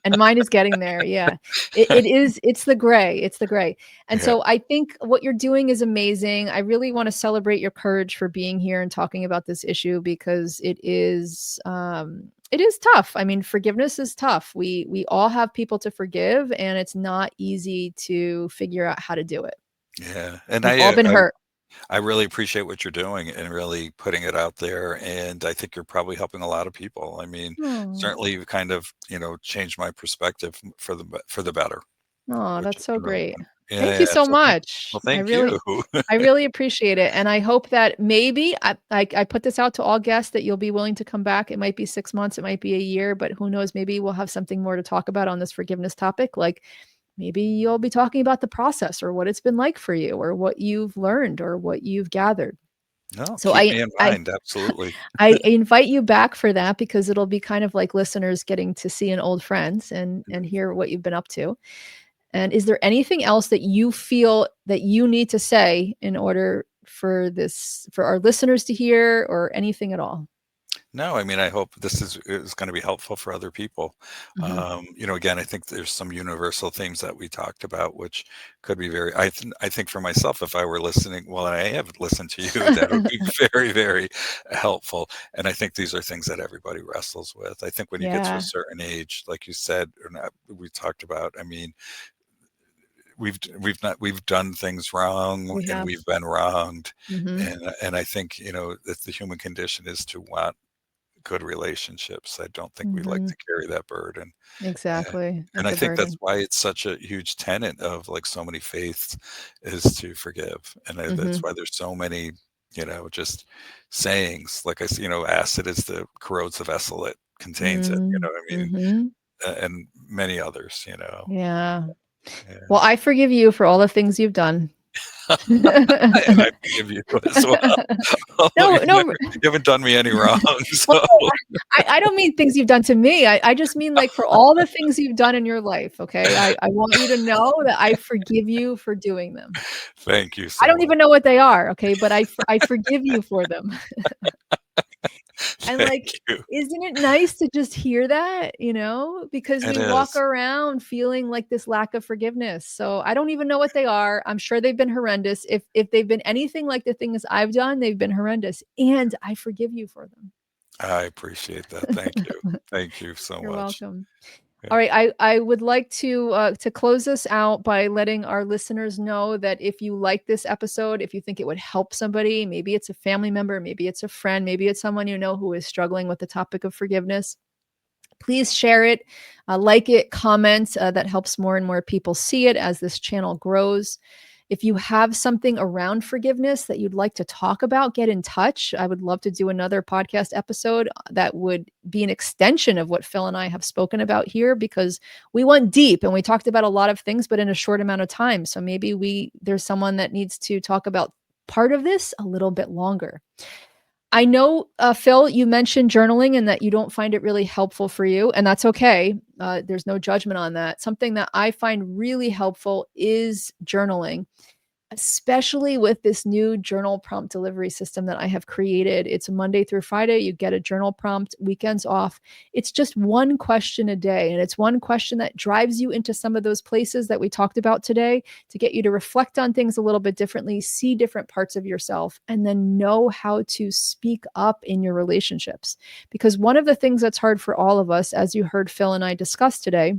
Speaker 1: And mine is getting there. Yeah. It's the gray. It's the gray. And
Speaker 2: Yeah.
Speaker 1: so I think what you're doing is amazing. I really want to celebrate your courage for being here and talking about this issue, because it is tough. I mean, forgiveness is tough. We all have people to forgive, and it's not easy to figure out how to do it.
Speaker 2: Yeah, and
Speaker 1: We've all been hurt.
Speaker 2: I really appreciate what you're doing and really putting it out there, and I think you're probably helping a lot of people. I mean,
Speaker 1: Oh,
Speaker 2: certainly you've kind of, changed my perspective for the better,
Speaker 1: oh,
Speaker 2: which
Speaker 1: that's
Speaker 2: has
Speaker 1: so
Speaker 2: been really
Speaker 1: great.
Speaker 2: fun. Yeah,
Speaker 1: Thank you
Speaker 2: yeah,
Speaker 1: so
Speaker 2: so
Speaker 1: much.
Speaker 2: thank you.
Speaker 1: I really appreciate it, and I hope that maybe I put this out to all guests that you'll be willing to come back. It might be 6 months, it might be a year, but who knows? Maybe we'll have something more to talk about on this forgiveness topic. Like maybe you'll be talking about the process or what it's been like for you or what you've learned or what you've gathered.
Speaker 2: No,
Speaker 1: So
Speaker 2: keep me in mind, absolutely.
Speaker 1: I invite you back for that because it'll be kind of like listeners getting to see an old friend and
Speaker 2: Mhm.
Speaker 1: hear what you've been up to. And is there anything else that you feel that you need to say in order for our listeners to hear or anything at all?
Speaker 2: No, I mean, I hope this is gonna be helpful for other people.
Speaker 1: Mhm.
Speaker 2: Again, I think there's some universal themes that we talked about, which could be very I think for myself, if I were listening well, I have listened to you, that would be very, very helpful, and I think these are things that everybody wrestles with. I think when you get to a
Speaker 1: Yeah,
Speaker 2: certain age, like you said, or not we talked about, I mean, we've done things wrong,
Speaker 1: we
Speaker 2: and
Speaker 1: have.
Speaker 2: we've been wronged,
Speaker 1: Mhm.
Speaker 2: and I think, that the human condition is to want good relationships. I don't think we like
Speaker 1: Mhm.
Speaker 2: to carry that burden. Uh,
Speaker 1: Exactly.
Speaker 2: and
Speaker 1: It's
Speaker 2: I
Speaker 1: a
Speaker 2: think that's
Speaker 1: burden.
Speaker 2: why it's such a huge tenet of like so many faiths is to forgive. And that's
Speaker 1: Mhm.
Speaker 2: why there's so many, just sayings like acid is the corrodes the vessel that contains it,
Speaker 1: Mm.
Speaker 2: I mean,
Speaker 1: Mhm.
Speaker 2: and many others.
Speaker 1: Yeah. Well,
Speaker 2: Yeah.
Speaker 1: I forgive you for all the things you've done.
Speaker 2: And I forgive you as well. Although
Speaker 1: No, no.
Speaker 2: you haven't done me any wrong.
Speaker 1: Well,
Speaker 2: So
Speaker 1: no, I don't mean things you've done to me. I just mean, like, for all the things you've done in your life, okay? I want you to know that I forgive you for doing them.
Speaker 2: thank you
Speaker 1: I
Speaker 2: so
Speaker 1: don't
Speaker 2: much.
Speaker 1: even know what they are, okay? But I forgive you for them. And,
Speaker 2: Thank
Speaker 1: like,
Speaker 2: you.
Speaker 1: isn't it nice to just hear that, Because
Speaker 2: It
Speaker 1: we walk
Speaker 2: is.
Speaker 1: around feeling like this lack of forgiveness. So, I don't even know what they are. I'm sure they've been horrendous. If they've been anything like the things I've done, they've been horrendous, and I forgive you for them.
Speaker 2: I appreciate that. Thank you. Thank you so
Speaker 1: You're
Speaker 2: much.
Speaker 1: welcome.
Speaker 2: Yeah.
Speaker 1: All right, I would like to close this out by letting our listeners know that if you like this episode, if you think it would help somebody, maybe it's a family member, maybe it's a friend, maybe it's someone you know who is struggling with the topic of forgiveness, please share it, like it, comment. That helps more and more people see it as this channel grows. If you have something around forgiveness that you'd like to talk about, get in touch. I would love to do another podcast episode that would be an extension of what Phil and I have spoken about here because we went deep and we talked about a lot of things, but in a short amount of time. So maybe there's someone that needs to talk about part of this a little bit longer. I know, Phil, you mentioned journaling and that you don't find it really helpful for you, and that's okay. There's no judgment on that. Something that I find really helpful is journaling, especially with this new journal prompt delivery system that I have created. It's Monday through Friday. You get a journal prompt, weekends off. It's just one question a day. And it's one question that drives you into some of those places that we talked about today to get you to reflect on things a little bit differently, see different parts of yourself, and then know how to speak up in your relationships. Because one of the things that's hard for all of us, as you heard Phil and I discuss today,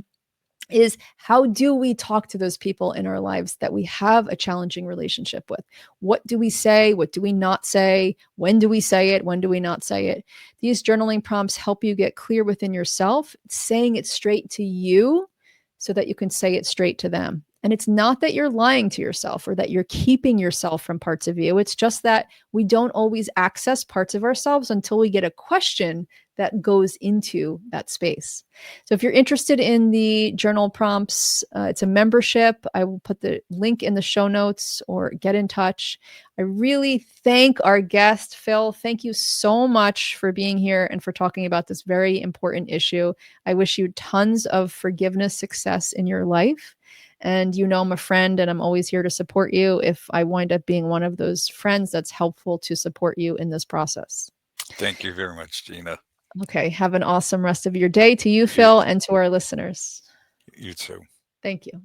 Speaker 1: is how do we talk to those people in our lives that we have a challenging relationship with? What do we say? What do we not say? When do we say it? When do we not say it? These journaling prompts help you get clear within yourself, saying it straight to you so that you can say it straight to them. And it's not that you're lying to yourself or that you're keeping yourself from parts of you. It's just that we don't always access parts of ourselves until we get a question that goes into that space. So if you're interested in the journal prompts, it's a membership. I will put the link in the show notes or get in touch. I really thank our guest, Phil. Thank you so much for being here and for talking about this very important issue. I wish you tons of forgiveness success in your life. And I'm a friend and I'm always here to support you if I wind up being one of those friends that's helpful to support you in this process.
Speaker 2: Thank you very much, Gina.
Speaker 1: Okay. Have an awesome rest of your day to you,
Speaker 2: You,
Speaker 1: Phil, and to our listeners.
Speaker 2: you too.
Speaker 1: Thank you.